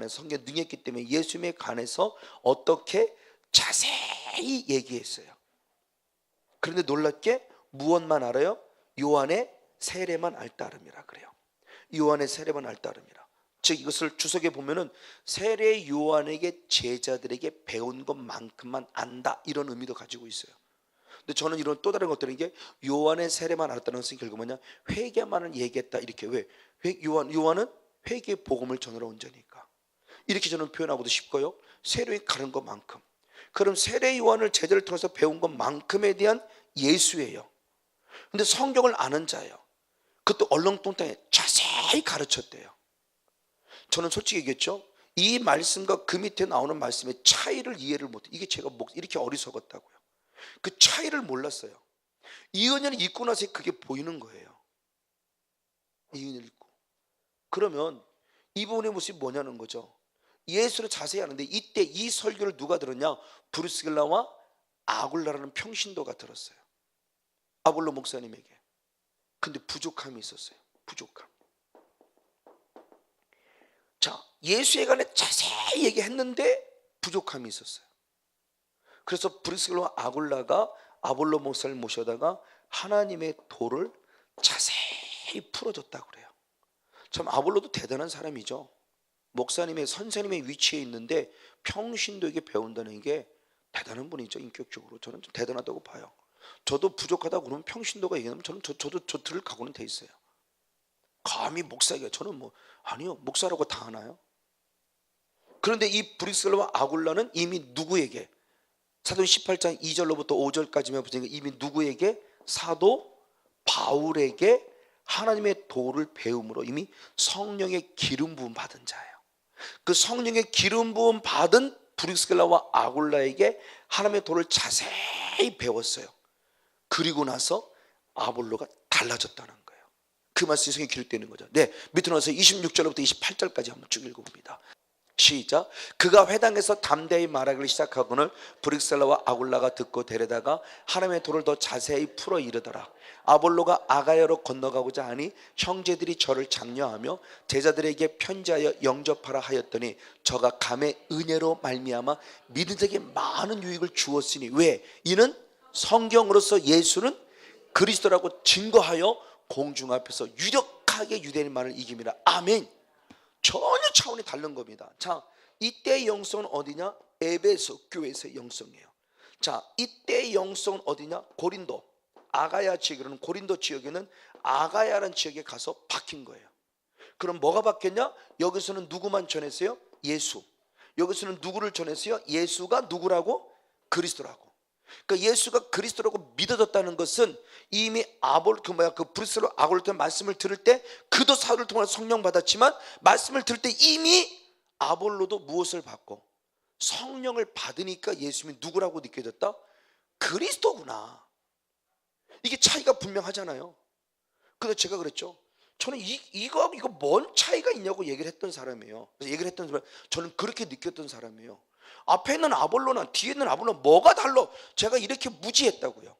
성경에 능했기 때문에 예수님에 관해서 어떻게 자세히 얘기했어요. 그런데 놀랍게 무엇만 알아요? 요한의 세례만 알 따름이라 그래요. 요한의 세례만 알 따름이라. 즉 이것을 주석에 보면은 세례 요한에게 제자들에게 배운 것만큼만 안다, 이런 의미도 가지고 있어요. 근데 저는 이런 또 다른 것들은 게 요한의 세례만 알았다는 것은 결국 뭐냐? 회개만을 얘기했다, 이렇게. 왜? 요한은 회개 복음을 전하러 온 자니까. 이렇게 저는 표현하고도 싶고요. 세례에 가는 것만큼. 그럼 세례 요한을 제자를 통해서 배운 것만큼에 대한 예수예요. 근데 성경을 아는 자예요. 그것도 얼렁뚱땅에 자세히 가르쳤대요. 저는 솔직히 얘기했죠. 이 말씀과 그 밑에 나오는 말씀의 차이를 이해를 못해. 이게 제가 이렇게 어리석었다고요. 그 차이를 몰랐어요. 이 은혜를 잊고 나서 그게 보이는 거예요. 이 은혜를 잊고. 그러면 이 부분의 모습이 뭐냐는 거죠. 예수를 자세히 아는데 이때 이 설교를 누가 들었냐? 브루스길라와 아굴라라는 평신도가 들었어요. 아볼로 목사님에게. 근데 부족함이 있었어요. 부족함. 자, 예수에 관해 자세히 얘기했는데 부족함이 있었어요. 그래서 브루스길라와 아굴라가 아볼로 목사를 모셔다가 하나님의 도를 자세히 풀어줬다고 그래요. 참 아볼로도 대단한 사람이죠. 목사님의 선생님의 위치에 있는데 평신도에게 배운다는 게 대단한 분이죠. 인격적으로 저는 좀 대단하다고 봐요. 저도 부족하다고 그러면 평신도가 얘기하면 저는 저도 들을 각오는 돼 있어요. 감히 목사에게 저는 아니요, 목사라고 다 하나요? 그런데 이 브리스길라와 아굴라는 이미 누구에게, 사도행 18장 2절로부터 5절까지만 보시니까 이미 누구에게? 사도 바울에게 하나님의 도를 배움으로 이미 성령의 기름 부음 받은 자예요. 그 성령의 기름 부음 받은 브리스길라와 아굴라에게 하나님의 도를 자세히 배웠어요. 그리고 나서 아볼로가 달라졌다는 거예요. 그 말씀이 성경에 기록되어 있는 거죠. 네, 밑으로 나서 26절부터 28절까지 한번 쭉 읽어봅니다. 시작. 그가 회당에서 담대히 말하기를 시작하고는 브릭셀라와 아굴라가 듣고 데려다가 하나님의 도를 더 자세히 풀어 이르더라. 아볼로가 아가야로 건너가고자 하니 형제들이 저를 장려하며 제자들에게 편지하여 영접하라 하였더니 저가 감의 은혜로 말미암아 믿은 자에게 많은 유익을 주었으니, 왜? 이는 성경으로서 예수는 그리스도라고 증거하여 공중 앞에서 유력하게 유대인만을 이깁니다. 아멘. 전혀 차원이 다른 겁니다. 자, 이때의 영성은 어디냐? 에베소 교회에서의 영성이에요. 자, 이때의 영성은 어디냐? 고린도, 아가야 지역이라는 고린도 지역에는 아가야라는 지역에 가서 박힌 거예요. 그럼 뭐가 바뀌었냐? 여기서는 누구만 전했어요? 예수. 여기서는 누구를 전했어요? 예수가 누구라고? 그리스도라고. 그러니까 예수가 그리스도라고 믿어졌다는 것은 이미 그 브리스로 아골로 말씀을 들을 때 그도 사도를 통해 성령 받았지만, 말씀을 들을 때 이미 아볼로도 무엇을 받고 성령을 받으니까 예수님이 누구라고 느껴졌다? 그리스도구나. 이게 차이가 분명하잖아요. 그래서 제가 그랬죠. 저는 이거 뭔 차이가 있냐고 얘기를 했던 사람이에요. 그래서 얘기를 했던 사람, 저는 그렇게 느꼈던 사람이에요. 앞에 있는 아볼로나 뒤에 있는 아볼로나 뭐가 달라? 제가 이렇게 무지했다고요.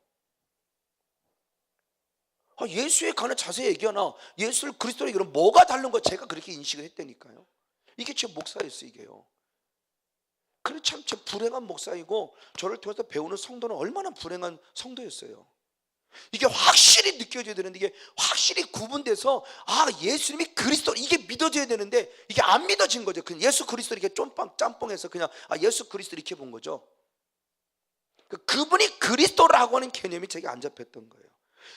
예수에 관한 자세히 얘기하나 예수를 그리스도로 얘기하면 뭐가 다른 거, 제가 그렇게 인식을 했다니까요. 이게 제 목사였어요, 이게요. 그래, 참 제 불행한 목사이고 저를 통해서 배우는 성도는 얼마나 불행한 성도였어요. 이게 확실히 느껴져야 되는데, 이게 확실히 구분돼서 예수님이 그리스도, 이게 믿어져야 되는데 이게 안 믿어진 거죠. 그냥 예수 그리스도 이렇게 짬뽕해서 그냥 예수 그리스도 이렇게 본 거죠. 그분이 그리스도라고 하는 개념이 제게 안 잡혔던 거예요.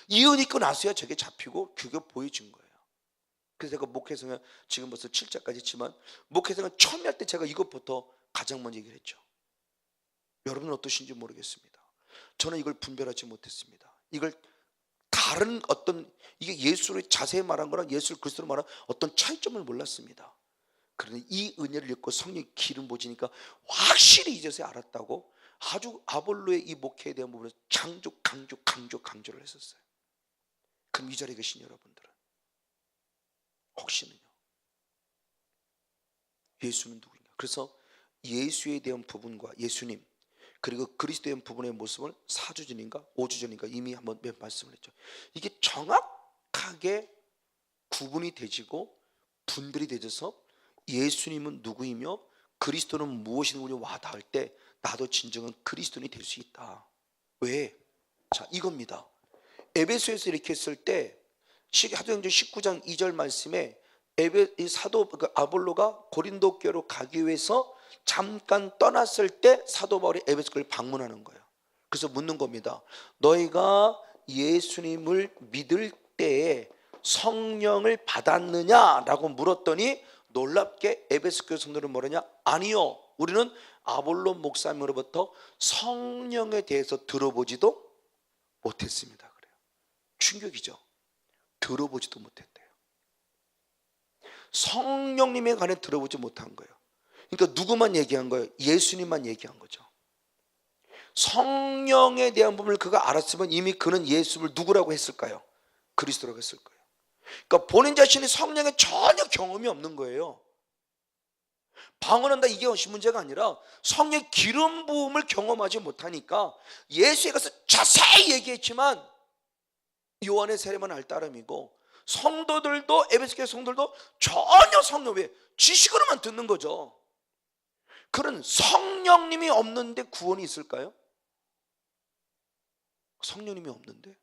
이혼 있고 나서야 저게 잡히고 그게 보여진 거예요. 그래서 제가 목회생활 지금 벌써 7자까지 했지만, 목회생활 처음 할 때 제가 이것부터 가장 먼저 얘기를 했죠. 여러분은 어떠신지 모르겠습니다. 저는 이걸 분별하지 못했습니다. 이걸 다른 어떤, 이게 예수를 자세히 말한 거랑 예수를 그리스도로 말한 어떤 차이점을 몰랐습니다. 그런데 이 은혜를 읽고 성령의 기름 부으시니까 확실히 이제서야 알았다고, 아주 아볼로의 이 목회에 대한 부분에서 강조를 했었어요. 그럼 이 자리에 계신 여러분들은 혹시는요, 예수는 누구인가? 그래서 예수에 대한 부분과 예수님 그리고 그리스도에 대한 부분의 모습을 4주 전인가 5주 전인가 이미 한번 말씀을 했죠. 이게 정확하게 구분이 되지고 분별이 되져서 예수님은 누구이며 그리스도는 무엇이든지 와닿을 때 나도 진정한 그리스도인이 될 수 있다. 왜? 자, 이겁니다. 에베소에서 이렇게 했을 때 사도행전 19장 2절 말씀에 사도 아볼로가 고린도 교회로 가기 위해서 잠깐 떠났을 때 사도 바울이 에베소 교회를 방문하는 거예요. 그래서 묻는 겁니다. 너희가 예수님을 믿을 때에 성령을 받았느냐라고 물었더니 놀랍게 에베소 교회 성도는 뭐라냐? 아니요, 우리는 아볼로 목사님으로부터 성령에 대해서 들어보지도 못했습니다. 그래요. 충격이죠. 들어보지도 못했대요. 성령님에 관해 들어보지 못한 거예요. 그러니까 누구만 얘기한 거예요? 예수님만 얘기한 거죠. 성령에 대한 부분을 그가 알았으면 이미 그는 예수를 누구라고 했을까요? 그리스도라고 했을 거예요. 그러니까 본인 자신이 성령에 전혀 경험이 없는 거예요. 방언한다 이게 문제가 아니라 성령의 기름 부음을 경험하지 못하니까 예수에 가서 자세히 얘기했지만 요한의 세례만 알 따름이고, 성도들도 에베소 교회 성도들도 전혀 성령, 왜? 지식으로만 듣는 거죠. 그런 성령님이 없는데 구원이 있을까요? 성령님이 없는데?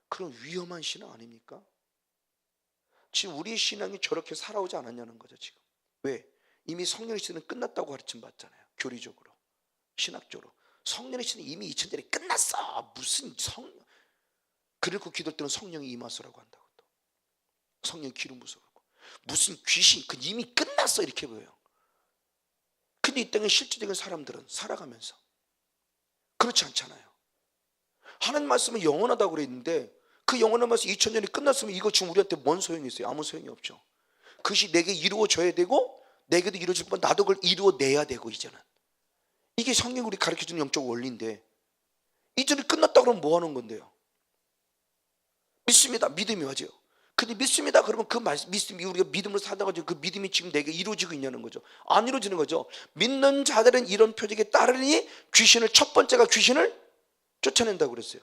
그런 위험한 신앙 아닙니까? 지금 우리의 신앙이 저렇게 살아오지 않았냐는 거죠. 지금 왜? 이미 성령의 시대는 끝났다고 가르침 받잖아요. 교리적으로, 신학적으로 성령의 시대는 이미 2000년에 끝났어. 무슨 성령, 그리고 기도할 때는 성령이 임하소라고 한다고, 또 성령 기름 부으소라고, 무슨 귀신, 그 이미 끝났어 이렇게 보여요. 근데 이 땅의 실질적인 사람들은 살아가면서 그렇지 않잖아요. 하나님 말씀은 영원하다고 그랬는데 그 영원한 말씀 2000년이 끝났으면 이거 지금 우리한테 뭔 소용이 있어요? 아무 소용이 없죠. 그것이 내게 이루어져야 되고 내게도 이루어질 뻔 나도 그걸 이루어내야 되고 이제는. 이게 성경이 우리 가르쳐주는 영적 원리인데 이전에 끝났다 그러면 뭐 하는 건데요? 믿습니다. 믿음이 맞아요. 근데 믿습니다. 그러면 그 믿음이 우리가 믿음으로 살다가 그 믿음이 지금 내게 이루어지고 있냐는 거죠. 안 이루어지는 거죠. 믿는 자들은 이런 표적에 따르니 귀신을 첫 번째가 귀신을 쫓아낸다고 그랬어요.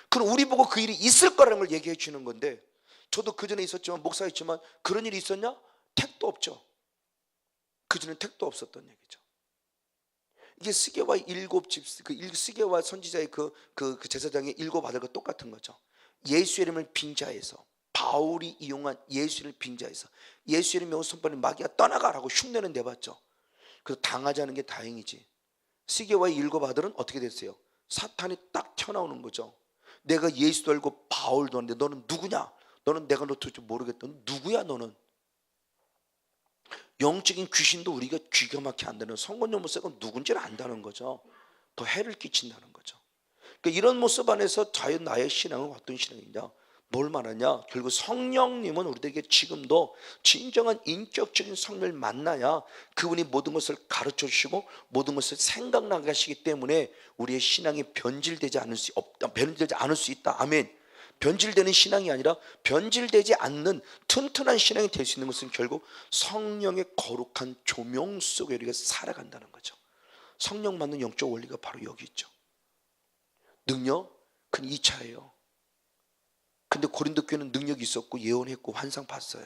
그럼 우리 보고 그 일이 있을 거라는 걸 얘기해 주는 건데 저도 그전에 있었지만 목사였지만 그런 일이 있었냐? 택도 없죠. 그전에 택도 없었던 얘기죠. 이게 스게와 일곱 집, 스게와 선지자의 그 제사장의 일곱 아들과 똑같은 거죠. 예수 이름을 빙자해서 바울이 이용한 예수 이름을 빙자해서 예수 이름의 손발에 마귀가 떠나가라고 흉내는 내봤죠. 그래서 당하지 않은 게 다행이지. 스게와의 일곱 아들은 어떻게 됐어요? 사탄이 딱 튀어나오는 거죠. 내가 예수도 알고 바울도 아는데 너는 누구냐? 너는 내가 너 도대체 모르겠다. 누구야 너는? 영적인 귀신도 우리가 귀가 막히게 안다는 성건용 모습은 누군지를 안다는 거죠. 더 해를 끼친다는 거죠. 그러니까 이런 모습 안에서 과연 나의 신앙은 어떤 신앙이냐? 뭘 말하냐? 결국 성령님은 우리에게 지금도 진정한 인격적인 성령을 만나야 그분이 모든 것을 가르쳐 주시고 모든 것을 생각나게 하시기 때문에 우리의 신앙이 변질되지 않을 수 있다. 아멘. 변질되는 신앙이 아니라 변질되지 않는 튼튼한 신앙이 될 수 있는 것은 결국 성령의 거룩한 조명 속에 우리가 살아간다는 거죠. 성령 받는 영적 원리가 바로 여기 있죠. 능력? 그건 2차예요. 근데 고린도 교회는 능력이 있었고 예언했고 환상 봤어요.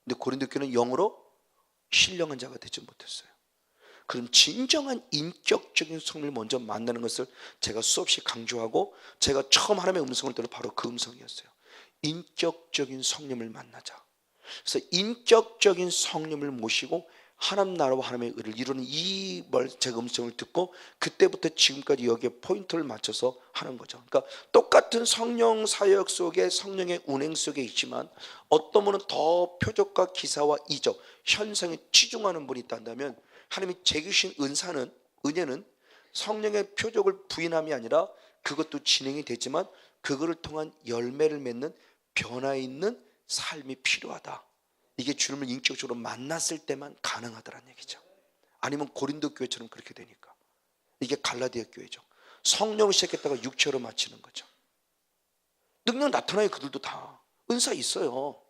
근데 고린도 교회는 영으로 신령한 자가 되지 못했어요. 그럼 진정한 인격적인 성령을 먼저 만나는 것을 제가 수없이 강조하고 제가 처음 하나님의 음성을 들은 바로 그 음성이었어요. 인격적인 성령을 만나자. 그래서 인격적인 성령을 모시고 하나님 나라와 하나님의 의를 이루는 이 제가 음성을 듣고 그때부터 지금까지 여기에 포인트를 맞춰서 하는 거죠. 그러니까 똑같은 성령 사역 속에 성령의 운행 속에 있지만 어떤 분은 더 표적과 기사와 이적, 현상에 치중하는 분이 있다면 하나님이 제기신 은혜는 성령의 표적을 부인함이 아니라 그것도 진행이 되지만 그거를 통한 열매를 맺는 변화 있는 삶이 필요하다. 이게 주님을 인격적으로 만났을 때만 가능하다는 얘기죠. 아니면 고린도 교회처럼 그렇게 되니까. 이게 갈라디아 교회죠. 성령을 시작했다가 육체로 마치는 거죠. 능력 나타나요. 그들도 다 은사 있어요.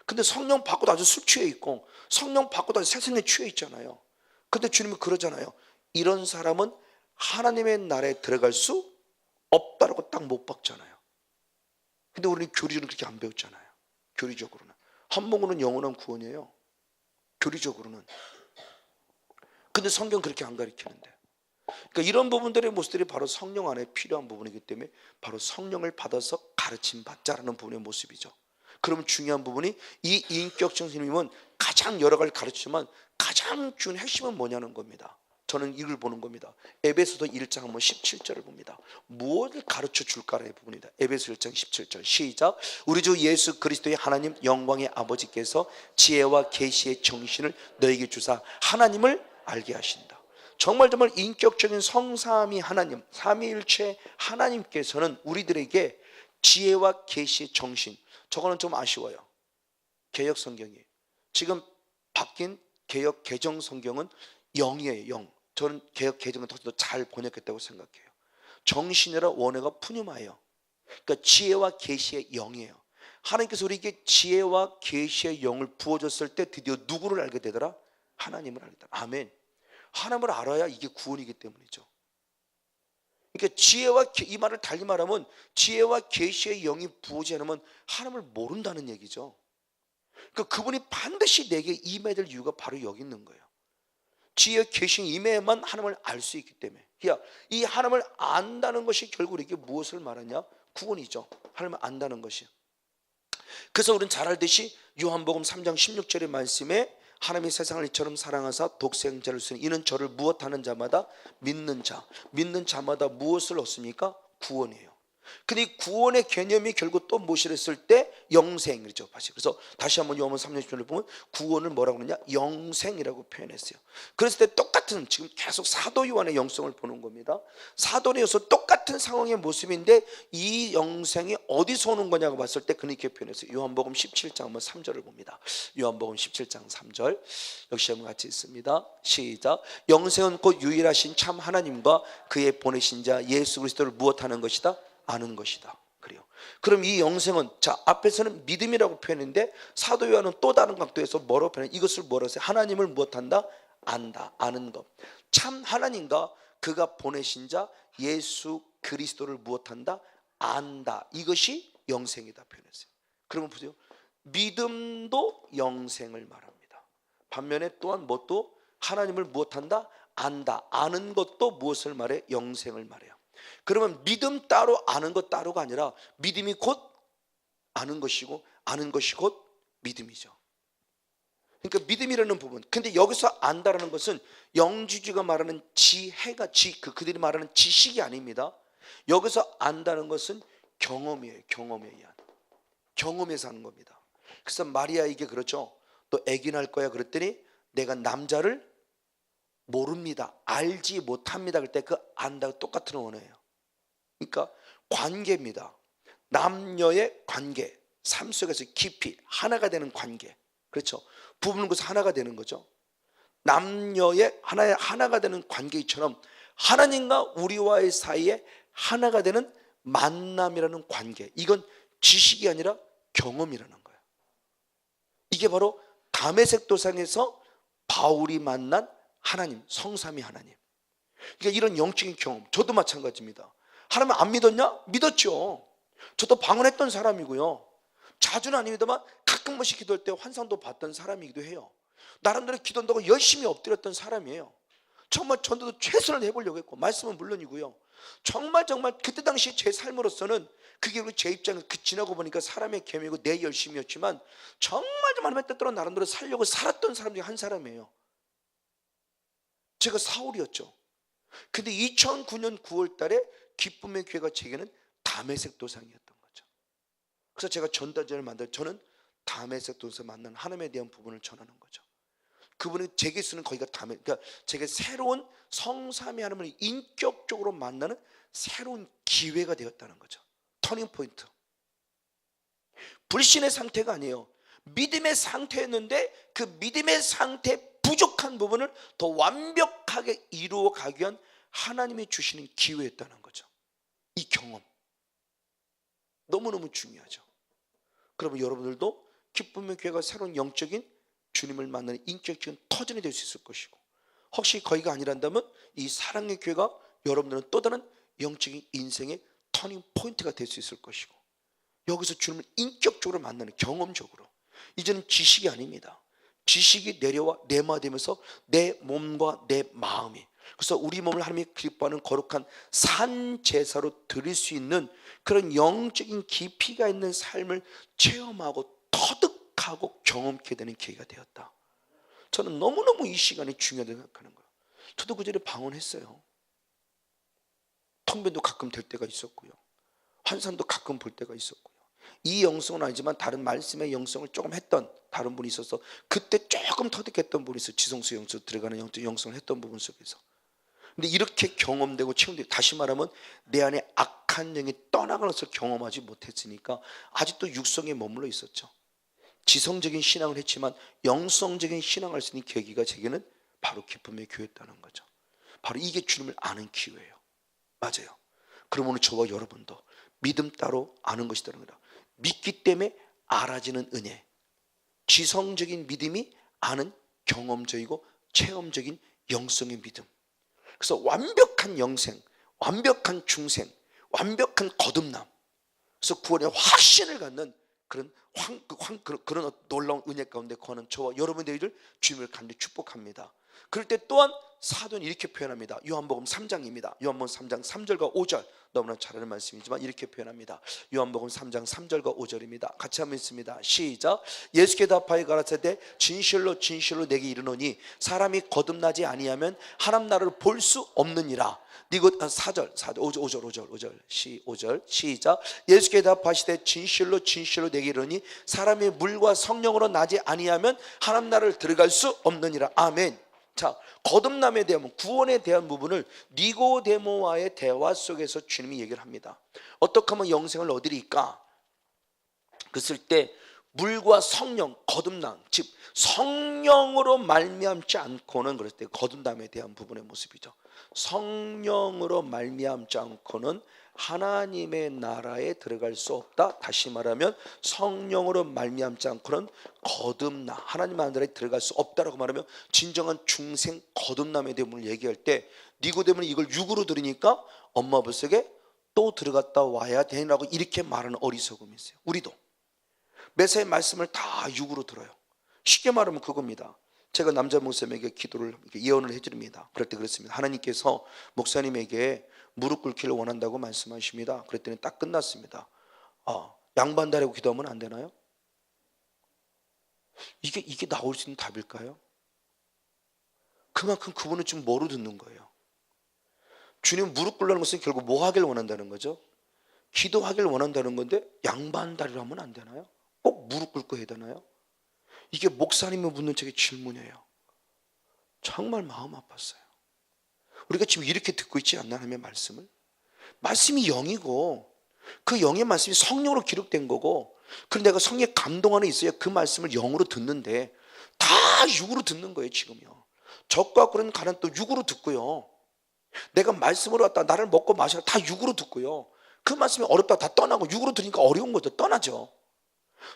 근데 성령 받고도 아주 술 취해 있고 성령 받고도 아주 세상에 취해 있잖아요. 근데 주님은 그러잖아요. 이런 사람은 하나님의 나라에 들어갈 수 없다라고 딱 못 박잖아요. 근데 우리는 교리는 그렇게 안 배웠잖아요. 교리적으로는 한목으로는 영원한 구원이에요. 교리적으로는. 근데 성경 그렇게 안 가르치는데. 그러니까 이런 부분들의 모습들이 바로 성령 안에 필요한 부분이기 때문에 바로 성령을 받아서 가르침 받자라는 부분의 모습이죠. 그러면 중요한 부분이 이 인격적 선생님은 가장 여러 가지를 가르치지만 가장 중요한 핵심은 뭐냐는 겁니다. 저는 이걸 보는 겁니다. 에베소서 1장 한번 17절을 봅니다. 무엇을 가르쳐 줄까라는 부분입니다. 에베소 1장 17절 시작. 우리 주 예수 그리스도의 하나님 영광의 아버지께서 지혜와 계시의 정신을 너에게 주사 하나님을 알게 하신다. 정말 인격적인 성삼위 하나님, 삼위일체 하나님께서는 우리들에게 지혜와 계시의 정신, 저거는 좀 아쉬워요. 개역 성경이에요. 지금 바뀐 개역 개정 성경은 영이에요. 영. 저는 개역 개정은 더 잘 번역했다고 생각해요. 정신이라 원어가 푸뉴마예요. 그러니까 지혜와 계시의 영이에요. 하나님께서 우리에게 지혜와 계시의 영을 부어줬을 때 드디어 누구를 알게 되더라? 하나님을 알게 되더라. 아멘. 하나님을 알아야 이게 구원이기 때문이죠. 그러니까 이 말을 달리 말하면 지혜와 계시의 영이 부어지 않으면 하나님을 모른다는 얘기죠. 그러니까 그분이 반드시 내게 임해야 될 이유가 바로 여기 있는 거예요. 지혜와 계시의 임해야만 하나님을 알 수 있기 때문에. 이 하나님을 안다는 것이 결국 이게 무엇을 말하냐? 구원이죠. 하나님을 안다는 것이. 그래서 우리는 잘 알듯이 요한복음 3장 16절의 말씀에 하나님이 세상을 이처럼 사랑하사 독생자를 주시니 이는 저를 무엇하는 자마다 믿는 자마다 무엇을 얻습니까? 구원이에요. 근데 이 구원의 개념이 결국 또 무엇이라 했을 때 영생이죠. 그래서 다시 한번 요한복음 3장 10절을 보면 구원을 뭐라고 그러냐? 영생이라고 표현했어요. 그랬을 때 똑같은, 지금 계속 사도 요한의 영성을 보는 겁니다. 사도에서 똑같은 상황의 모습인데 이 영생이 어디서 오는 거냐고 봤을 때 그는 이렇게 표현했어요. 요한복음 17장 한번 3절을 봅니다. 요한복음 17장 3절 역시 한번 같이 있습니다. 시작. 영생은 곧 유일하신 참 하나님과 그의 보내신 자 예수 그리스도를 무엇하는 것이다? 아는 것이다. 그래요. 그럼 이 영생은, 자, 앞에서는 믿음이라고 표현했는데 사도 요한은 또 다른 각도에서 뭐라고 표현해? 이것을 뭐라고 해서 하나님을 무엇한다? 안다. 아는 것. 참 하나님과 그가 보내신 자 예수 그리스도를 무엇한다? 안다. 이것이 영생이다 표현했어요. 그러면 보세요. 믿음도 영생을 말합니다. 반면에 또한 뭣도 하나님을 무엇한다? 안다. 아는 것도 무엇을 말해? 영생을 말해요. 그러면 믿음 따로 아는 것 따로가 아니라 믿음이 곧 아는 것이고 아는 것이 곧 믿음이죠. 그러니까 믿음이라는 부분. 근데 여기서 안다라는 것은 영주주가 말하는 지혜가 그들이 말하는 지식이 아닙니다. 여기서 안다는 것은 경험이에요. 경험에 의한. 경험에서 하는 겁니다. 그래서 마리아에게 그렇죠. 너 아기 낳을 거야 그랬더니 내가 남자를 모릅니다. 알지 못합니다. 그럴 때 그 안다가 똑같은 언어예요. 그러니까 관계입니다. 남녀의 관계, 삶 속에서 깊이 하나가 되는 관계. 그렇죠. 부부는 그래서 하나가 되는 거죠. 남녀의 하나가 되는 관계처럼 하나님과 우리와의 사이에 하나가 되는 만남이라는 관계. 이건 지식이 아니라 경험이라는 거예요. 이게 바로 다메섹 도상에서 바울이 만난 하나님, 성삼위 하나님. 그러니까 이런 영적인 경험, 저도 마찬가지입니다. 하나님 안 믿었냐? 믿었죠. 저도 방언했던 사람이고요. 자주는 아닙니다만 가끔 번씩 기도할 때 환상도 봤던 사람이기도 해요. 나름대로 기도한다고 열심히 엎드렸던 사람이에요. 정말 전도도 최선을 해보려고 했고, 말씀은 물론이고요. 정말 그때 당시 제 삶으로서는 그게 제 입장에서 지나고 보니까 사람의 계명이고 내 열심이었지만 정말 하나님의 뜻대로 나름대로 살려고 살았던 사람 중에 한 사람이에요. 제가 사울이었죠. 근데 2009년 9월 달에 기쁨의 교회가 제게는 다메섹 도상이었던 거죠. 그래서 제가 전단지를 만들어 저는 다메섹 도상에서 만난 하나님에 대한 부분을 전하는 거죠. 그분이 제게 쓰는 거기가 그러니까 제게 새로운 성삼위 하나님을 인격적으로 만나는 새로운 기회가 되었다는 거죠. 터닝 포인트. 불신의 상태가 아니에요. 믿음의 상태였는데 그 믿음의 상태 부족한 부분을 더 완벽하게 이루어 가기 위한 하나님이 주시는 기회였다는 거죠. 이 경험 너무너무 중요하죠. 그러면 여러분들도 기쁨의 교회가 새로운 영적인 주님을 만나는 인격적인 터전이 될 수 있을 것이고, 혹시 거기가 아니란다면 이 사랑의 교회가 여러분들은 또 다른 영적인 인생의 터닝 포인트가 될 수 있을 것이고, 여기서 주님을 인격적으로 만나는, 경험적으로. 이제는 지식이 아닙니다. 지식이 내려와 내마되면서 내 몸과 내 마음이, 그래서 우리 몸을 하나님이 기뻐하는 거룩한 산 제사로 드릴 수 있는 그런 영적인 깊이가 있는 삶을 체험하고 터득하고 경험하게 되는 기회가 되었다. 저는 너무너무 이 시간이 중요하다고 생각하는 거예요. 저도 그 전에 방언했어요. 통변도 가끔 될 때가 있었고요. 환상도 가끔 볼 때가 있었고요. 이 영성은 아니지만 다른 말씀의 영성을 조금 했던 다른 분이 있어서 그때 조금 터득했던 분이 있어요. 지성수 영성 들어가는 영성을 했던 부분 속에서. 근데 이렇게 경험되고 체험되고, 다시 말하면 내 안에 악한 영이 떠나가는 것을 경험하지 못했으니까 아직도 육성에 머물러 있었죠. 지성적인 신앙을 했지만 영성적인 신앙을 할 수 있는 계기가 제게는 바로 기쁨의 교회였다는 거죠. 바로 이게 주님을 아는 기회예요. 맞아요. 그럼 오늘 저와 여러분도 믿음 따로 아는 것이라는 거다. 믿기 때문에 알아지는 은혜. 지성적인 믿음이 아는 경험적이고 체험적인 영성의 믿음. 그래서 완벽한 영생, 완벽한 중생, 완벽한 거듭남, 그래서 구원의 확신을 갖는 그런 그런 놀라운 은혜 가운데 거하는 저와 여러분들을 주님을 간절히 축복합니다. 그럴 때 또한 사도는 이렇게 표현합니다. 요한복음 3장입니다. 요한복음 3장 3절과 5절, 너무나 잘 아는 말씀이지만 이렇게 표현합니다. 요한복음 3장 3절과 5절입니다. 같이 한번 읽습니다. 시작. 예수께 답하여 가라사대 진실로 진실로 내게 이르노니 사람이 거듭나지 아니하면 하나님 나라를 볼 수 없느니라. 니고 4절 5절 시작. 예수께 답하시되 진실로 진실로 내게 이르노니 사람이 물과 성령으로 나지 아니하면 하나님 나라를 들어갈 수 없느니라. 아멘. 자, 거듭남에 대한, 구원에 대한 부분을 니고데모와의 대화 속에서 주님이 얘기를 합니다. 어떻게 하면 영생을 얻으리까? 그랬을 때 물과 성령, 거듭남, 즉 성령으로 말미암지 않고는, 그랬을 때 거듭남에 대한 부분의 모습이죠. 성령으로 말미암지 않고는 하나님의 나라에 들어갈 수 없다. 다시 말하면 성령으로 말미암지 않고는 거듭남, 하나님 나라에 들어갈 수 없다라고 말하면 진정한 중생 거듭남의 대문을 얘기할 때 니고데모는 이걸 육으로 들으니까 엄마 뱃속에 또 들어갔다 와야 되라고 이렇게 말하는 어리석음이 있어요. 우리도 메시아의 말씀을 다 육으로 들어요. 쉽게 말하면 그겁니다. 제가 남자 목사님에게 기도를 예언을 해드립니다. 그럴 때 그렇습니다. 하나님께서 목사님에게 무릎 꿇기를 원한다고 말씀하십니다. 그랬더니 딱 끝났습니다. 양반다리고 기도하면 안 되나요? 이게 나올 수 있는 답일까요? 그만큼 그분은 지금 뭐로 듣는 거예요? 주님 무릎 꿇라는 것은 결국 뭐 하길 원한다는 거죠? 기도하길 원한다는 건데 양반다리로 하면 안 되나요? 꼭 무릎 꿇고 해야 되나요? 이게 목사님이 묻는 제게 질문이에요. 정말 마음 아팠어요. 우리가 지금 이렇게 듣고 있지 않나 하나님의 말씀을? 말씀이 영이고 그 영의 말씀이 성령으로 기록된 거고, 그런데 내가 성령의 감동 안에 있어야 그 말씀을 영으로 듣는데 다 육으로 듣는 거예요. 지금요. 적과 그런 가난 또 육으로 듣고요. 내가 말씀으로 왔다 나를 먹고 마시라 다 육으로 듣고요. 그 말씀이 어렵다 다 떠나고 육으로 들으니까 어려운 거죠. 떠나죠.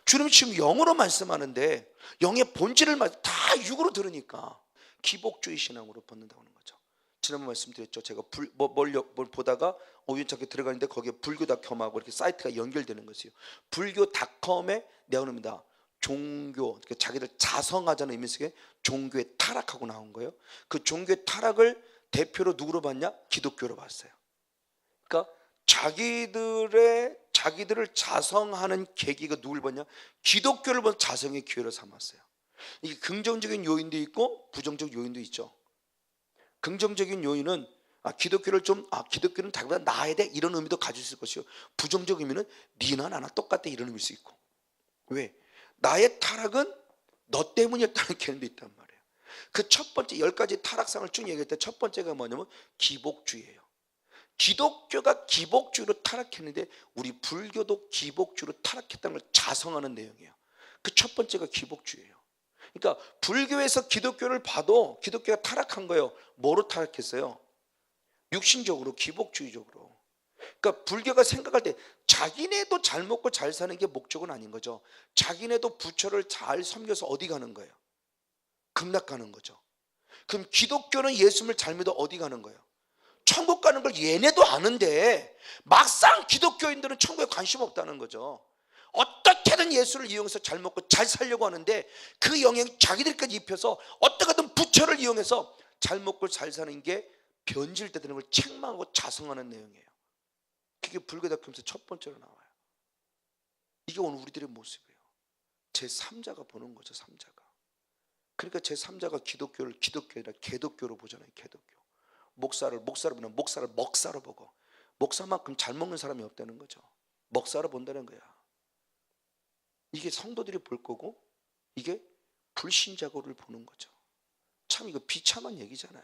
주님이 지금 영으로 말씀하는데 영의 본질을 다 육으로 들으니까 기복주의 신앙으로 벗는다고 하는 거죠. 지난번 말씀드렸죠. 제가 뭘 보다가 우연찮게 들어가는데 거기에 불교닷컴하고 이렇게 사이트가 연결되는 것이에요. 불교닷컴에 내어놓습니다. 종교, 그러니까 자기들 자성하자는 의미 속에 종교의 타락하고 나온 거예요. 그 종교의 타락을 대표로 누구로 봤냐? 기독교로 봤어요. 그러니까 자기들을 자성하는 계기가 누굴 봤냐? 기독교를 본 자성의 기회로 삼았어요. 이게 긍정적인 요인도 있고 부정적 요인도 있죠. 긍정적인 요인은 기독교는 자기보다 나아야 돼 이런 의미도 가질 수 있을 것이요. 부정적 의미는 니나 나나 똑같다 이런 의미일 수 있고. 왜? 나의 타락은 너 때문이었다는 개념도 있단 말이에요. 그 첫 번째 10가지 타락상을 쭉 얘기할 때 첫 번째가 뭐냐면 기복주의예요. 기독교가 기복주의로 타락했는데 우리 불교도 기복주의로 타락했다는 걸 자성하는 내용이에요. 그 첫 번째가 기복주의예요. 그러니까 불교에서 기독교를 봐도 기독교가 타락한 거예요. 뭐로 타락했어요? 육신적으로, 기복주의적으로. 그러니까 불교가 생각할 때 자기네도 잘 먹고 잘 사는 게 목적은 아닌 거죠. 자기네도 부처를 잘 섬겨서 어디 가는 거예요? 극락 가는 거죠. 그럼 기독교는 예수님을 잘 믿어 어디 가는 거예요? 천국 가는 걸 얘네도 아는데 막상 기독교인들은 천국에 관심 없다는 거죠. 어떻게든 예수를 이용해서 잘 먹고 잘 살려고 하는데 그 영향이 자기들까지 입혀서 어떻게든 부처를 이용해서 잘 먹고 잘 사는 게 변질되는 걸 책망하고 자성하는 내용이에요. 그게 불교닷컴에서 첫 번째로 나와요. 이게 오늘 우리들의 모습이에요. 제3자가 보는 거죠. 3자가. 그러니까 제3자가 기독교를 기독교 아니라 개독교로 보잖아요. 개독교. 목사를 보면 목사를 먹사로 보고, 목사만큼 잘 먹는 사람이 없다는 거죠. 먹사로 본다는 거야. 이게 성도들이 볼 거고 이게 불신자고를 보는 거죠. 참 이거 비참한 얘기잖아요.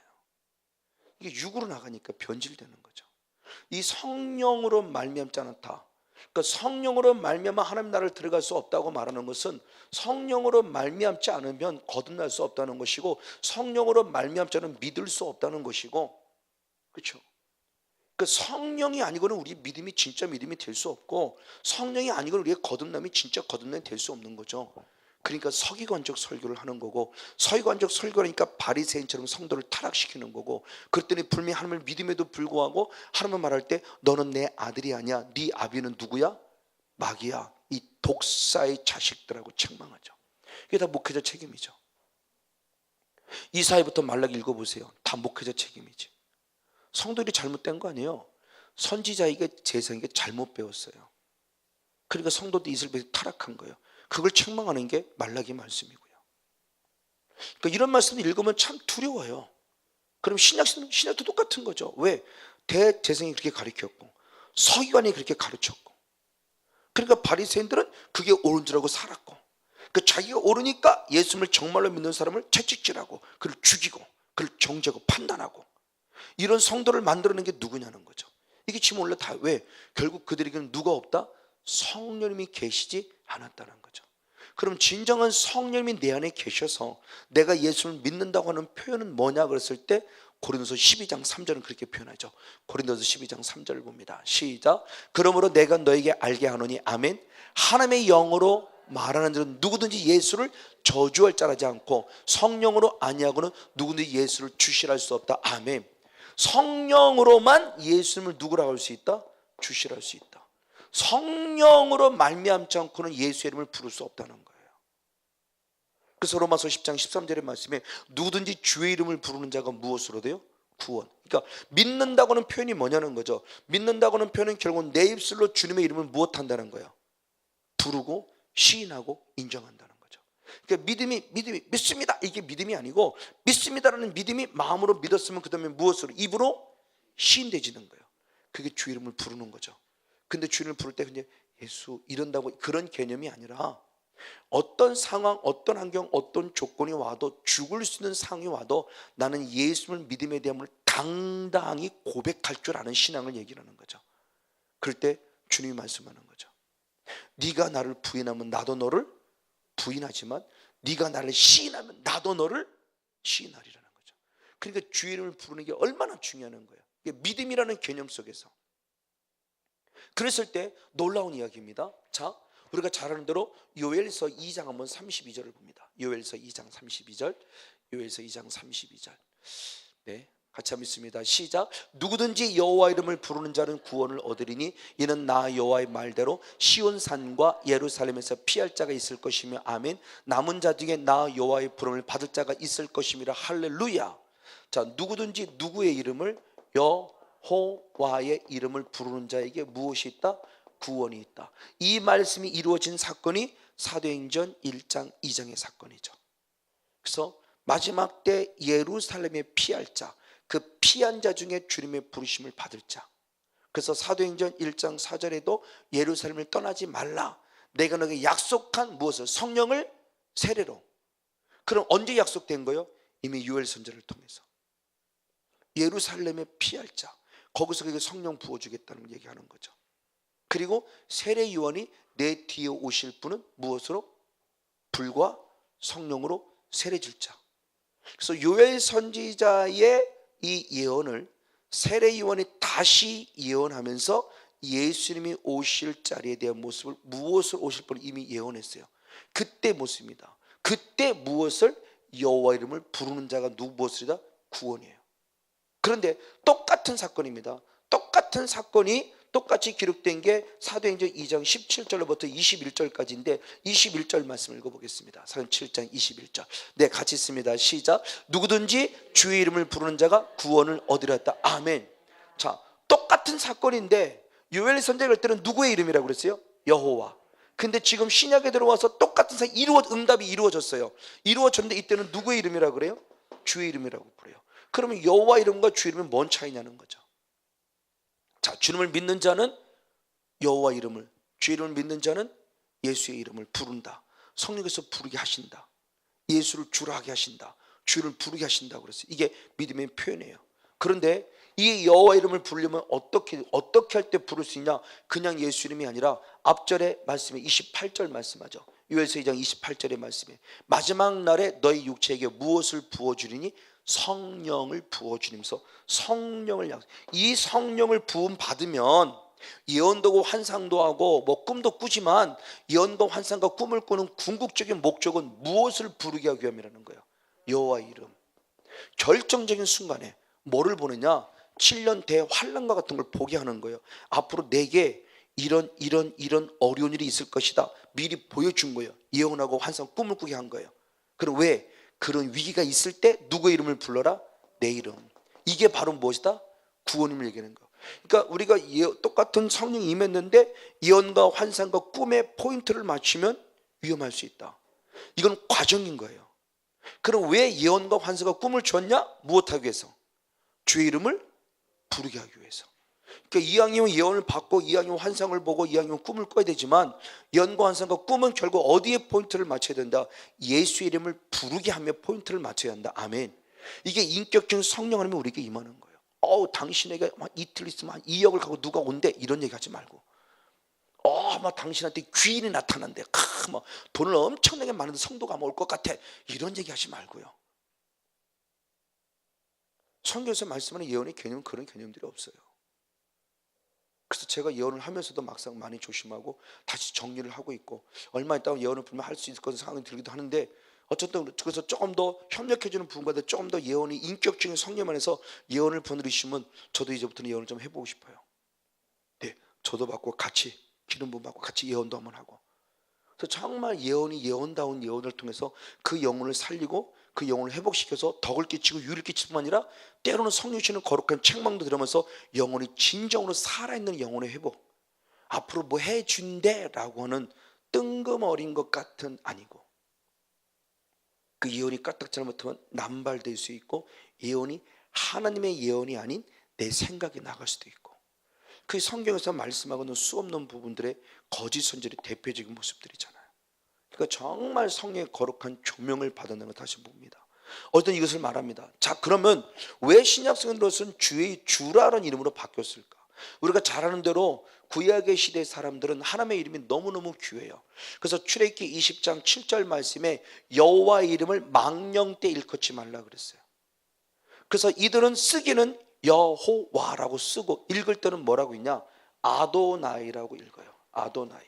이게 육으로 나가니까 변질되는 거죠. 이 성령으로 말미암지 않았다. 그러니까 성령으로 말미암아 하나님 나라를 들어갈 수 없다고 말하는 것은 성령으로 말미암지 않으면 거듭날 수 없다는 것이고, 성령으로 말미암지 않으면 믿을 수 없다는 것이고, 그렇죠? 그 성령이 아니고는 우리 믿음이 진짜 믿음이 될 수 없고, 성령이 아니고는 우리의 거듭남이 진짜 거듭남이 될 수 없는 거죠. 그러니까 서기관적 설교를 하는 거고, 서기관적 설교라니까 바리새인처럼 성도를 타락시키는 거고, 그랬더니 분명히 하나님을 믿음에도 불구하고 하나님을 말할 때 너는 내 아들이 아니야, 네 아비는 누구야? 마귀야, 이 독사의 자식들하고 책망하죠. 이게 다 목회자 책임이죠. 이사야부터 말라기 읽어보세요. 다 목회자 책임이지. 성도들이 잘못된 거 아니에요. 선지자에게 제사장에게 잘못 배웠어요. 그러니까 성도들이 이스라엘이 타락한 거예요. 그걸 책망하는 게 말라기 말씀이고요. 그러니까 이런 말씀을 읽으면 참 두려워요. 그럼 신약도 똑같은 거죠. 왜? 대제사장이 그렇게 가르쳤고 서기관이 그렇게 가르쳤고, 그러니까 바리새인들은 그게 옳은 줄 알고 살았고, 그 자기가 옳으니까 예수님을 정말로 믿는 사람을 채찍질하고 그를 죽이고 그를 정죄하고 판단하고, 이런 성도를 만들어낸 게 누구냐는 거죠. 이게 지금 원래 다 왜? 결국 그들에게는 누가 없다? 성령님이 계시지 않았다는 거죠. 그럼 진정한 성령님이 내 안에 계셔서 내가 예수를 믿는다고 하는 표현은 뭐냐 그랬을 때 고린도서 12장 3절은 그렇게 표현하죠. 고린도서 12장 3절을 봅니다. 시작. 그러므로 내가 너에게 알게 하노니 아멘. 하나님의 영으로 말하는 자는 누구든지 예수를 저주할 자라지 않고 성령으로 아니하고는 누구든지 예수를 주시할 수 없다. 아멘. 성령으로만 예수님을 누구라고 할 수 있다? 주시할 수 있다. 성령으로 말미암지 않고는 예수의 이름을 부를 수 없다는 거예요. 그래서 로마서 10장 13절의 말씀에 누구든지 주의 이름을 부르는 자가 무엇으로 돼요? 구원. 그러니까 믿는다고는 표현이 뭐냐는 거죠. 믿는다고는 표현은 결국은 내 입술로 주님의 이름을 무엇한다는 거예요? 부르고 시인하고 인정한다는 거죠. 그러니까 믿음이 믿습니다 이게 믿음이 아니고, 믿습니다라는 믿음이 마음으로 믿었으면 그 다음에 무엇으로? 입으로 시인되지는 거예요. 그게 주 이름을 부르는 거죠. 근데 주 이름을 부를 때 그냥 예수 이런다고 그런 개념이 아니라, 어떤 상황, 어떤 환경, 어떤 조건이 와도, 죽을 수 있는 상황이 와도 나는 예수를 믿음에 대함을 당당히 고백할 줄 아는 신앙을 얘기하는 거죠. 그럴 때 주님이 말씀하는 거죠. 네가 나를 부인하면 나도 너를 부인하지만 네가 나를 시인하면 나도 너를 시인하리라는 거죠. 그러니까 주의 이름을 부르는 게 얼마나 중요한 거예요. 이게 믿음이라는 개념 속에서. 그랬을 때 놀라운 이야기입니다. 자, 우리가 잘 아는 대로 요엘서 2장 한번 32절을 봅니다. 요엘서 2장 32절. 요엘서 2장 32절. 네, 같이 한번 읽습니다. 시작. 누구든지 여호와 이름을 부르는 자는 구원을 얻으리니 이는 나 여호와의 말대로 시온산과 예루살렘에서 피할 자가 있을 것이며 아멘. 남은 자 중에 나 여호와의 부름을 받을 자가 있을 것임이라. 할렐루야. 자, 누구든지 누구의 이름을? 여호와의 이름을 부르는 자에게 무엇이 있다? 구원이 있다. 이 말씀이 이루어진 사건이 사도행전 1장 2장의 사건이죠. 그래서 마지막 때 예루살렘에 피할 자, 그 피한 자 중에 주님의 부르심을 받을 자. 그래서 사도행전 1장 4절에도 예루살렘을 떠나지 말라, 내가 너에게 약속한 무엇을? 성령을 세례로. 그럼 언제 약속된 거예요? 이미 유엘 선지자를 통해서. 예루살렘에 피할 자, 거기서 그에게 성령 부어주겠다는 얘기하는 거죠. 그리고 세례 요한이 내 뒤에 오실 분은 무엇으로? 불과 성령으로 세례 줄 자. 그래서 요엘 선지자의 이 예언을 세례 요한이 다시 예언하면서 예수님이 오실 자리에 대한 모습을, 무엇을 오실 분을 이미 예언했어요. 그때 모습입니다. 그때 무엇을? 여호와 이름을 부르는 자가 무엇이다? 구원이에요. 그런데 똑같은 사건입니다. 똑같은 사건이 똑같이 기록된 게 사도행전 2장 17절로부터 21절까지인데 21절 말씀을 읽어보겠습니다. 사도행전 7장 21절. 네, 같이 있습니다. 시작. 누구든지 주의 이름을 부르는 자가 구원을 얻으려 했다. 아멘. 자, 똑같은 사건인데 요엘 선지자가 할 때는 누구의 이름이라고 그랬어요? 여호와. 근데 지금 신약에 들어와서 똑같은 응답이 이루어졌어요. 이루어졌는데 이때는 누구의 이름이라고 그래요? 주의 이름이라고 그래요. 그러면 여호와 이름과 주의 이름은 뭔 차이냐는 거죠. 자, 주님을 믿는 자는 여호와 이름을, 주의 이름을 믿는 자는 예수의 이름을 부른다. 성령께서 부르게 하신다. 예수를 주라 하게 하신다. 주를 부르게 하신다고 그랬어요. 이게 믿음의 표현이에요. 그런데 이 여호와 이름을 부르려면 어떻게 할 때 부를 수 있냐? 그냥 예수 이름이 아니라 앞절의 말씀에 28절 말씀하죠. 요엘서 2장 28절의 말씀에 마지막 날에 너희 육체에게 무엇을 부어주리니? 성령을 부어주면서 성령을 약속. 이 성령을 부음 받으면 예언도 하고 환상도 하고 뭐 꿈도 꾸지만 예언과 환상과 꿈을 꾸는 궁극적인 목적은 무엇을 부르게 하기 위함이라는 거예요. 여호와 이름. 결정적인 순간에 뭐를 보느냐? 7년 대환란과 같은 걸 보게 하는 거예요. 앞으로 내게 이런 어려운 일이 있을 것이다 미리 보여준 거예요. 예언하고 환상 꿈을 꾸게 한 거예요. 그럼 왜? 그런 위기가 있을 때 누구의 이름을 불러라? 내 이름. 이게 바로 무엇이다? 구원임을 얘기하는 거. 그러니까 우리가 똑같은 성령이 임했는데 예언과 환상과 꿈의 포인트를 맞추면 위험할 수 있다. 이건 과정인 거예요. 그럼 왜 예언과 환상과 꿈을 줬냐? 무엇하기 위해서? 주의 이름을 부르게 하기 위해서. 그러니까 이왕이면 예언을 받고 이왕이면 환상을 보고 이왕이면 꿈을 꿔야 되지만 예언과 환상과 꿈은 결국 어디에 포인트를 맞춰야 된다? 예수 이름을 부르게 하며 포인트를 맞춰야 한다. 아멘. 이게 인격적인 성령 하나님이 우리에게 임하는 거예요. 당신에게 이틀 있으면 한 2억을 갖고 누가 온대, 이런 얘기 하지 말고, 막 당신한테 귀인이 나타난대, 막 돈을 엄청나게 많은데 성도가 올 것 같아, 이런 얘기 하지 말고요. 성경에서 말씀하는 예언의 개념은 그런 개념들이 없어요. 그래서 제가 예언을 하면서도 막상 많이 조심하고 다시 정리를 하고 있고, 얼마 있다가 예언을 분명 할 수 있을 것은 생각이 들기도 하는데, 어쨌든 그래서 조금 더 협력해주는 부분과 조금 더 예언이 인격적인 성령 안에서 예언을 보내주시면 저도 이제부터는 예언을 좀 해보고 싶어요. 네, 저도 받고 같이 기름 부음 받고 같이 예언도 한번 하고. 그래서 정말 예언이 예언다운 예언을 통해서 그 영혼을 살리고 그 영혼을 회복시켜서 덕을 끼치고 유를 끼칠 뿐만 아니라 때로는 성령 주시는 거룩한 책망도 들으면서 영혼이 진정으로 살아있는 영혼의 회복, 앞으로 뭐 해준대 라고 하는 뜬금어린 것 같은 아니고, 그 예언이 까딱 잘못하면 남발될 수 있고 예언이 하나님의 예언이 아닌 내 생각이 나갈 수도 있고, 그 성경에서 말씀하고는 수없는 부분들의 거짓 선지의 대표적인 모습들이잖아요. 그러니까 정말 성령의 거룩한 조명을 받아내는 걸 다시 봅니다. 어떤 이것을 말합니다. 자, 그러면 왜 신약성경으로서는 주의 주라는 이름으로 바뀌었을까? 우리가 잘 아는 대로 구약의 시대 사람들은 하나님의 이름이 너무너무 귀해요. 그래서 출애굽기 20장 7절 말씀에 여호와의 이름을 망령 때 일컫지 말라 그랬어요. 그래서 이들은 쓰기는 여호와라고 쓰고 읽을 때는 뭐라고 있냐? 아도나이라고 읽어요. 아도나이.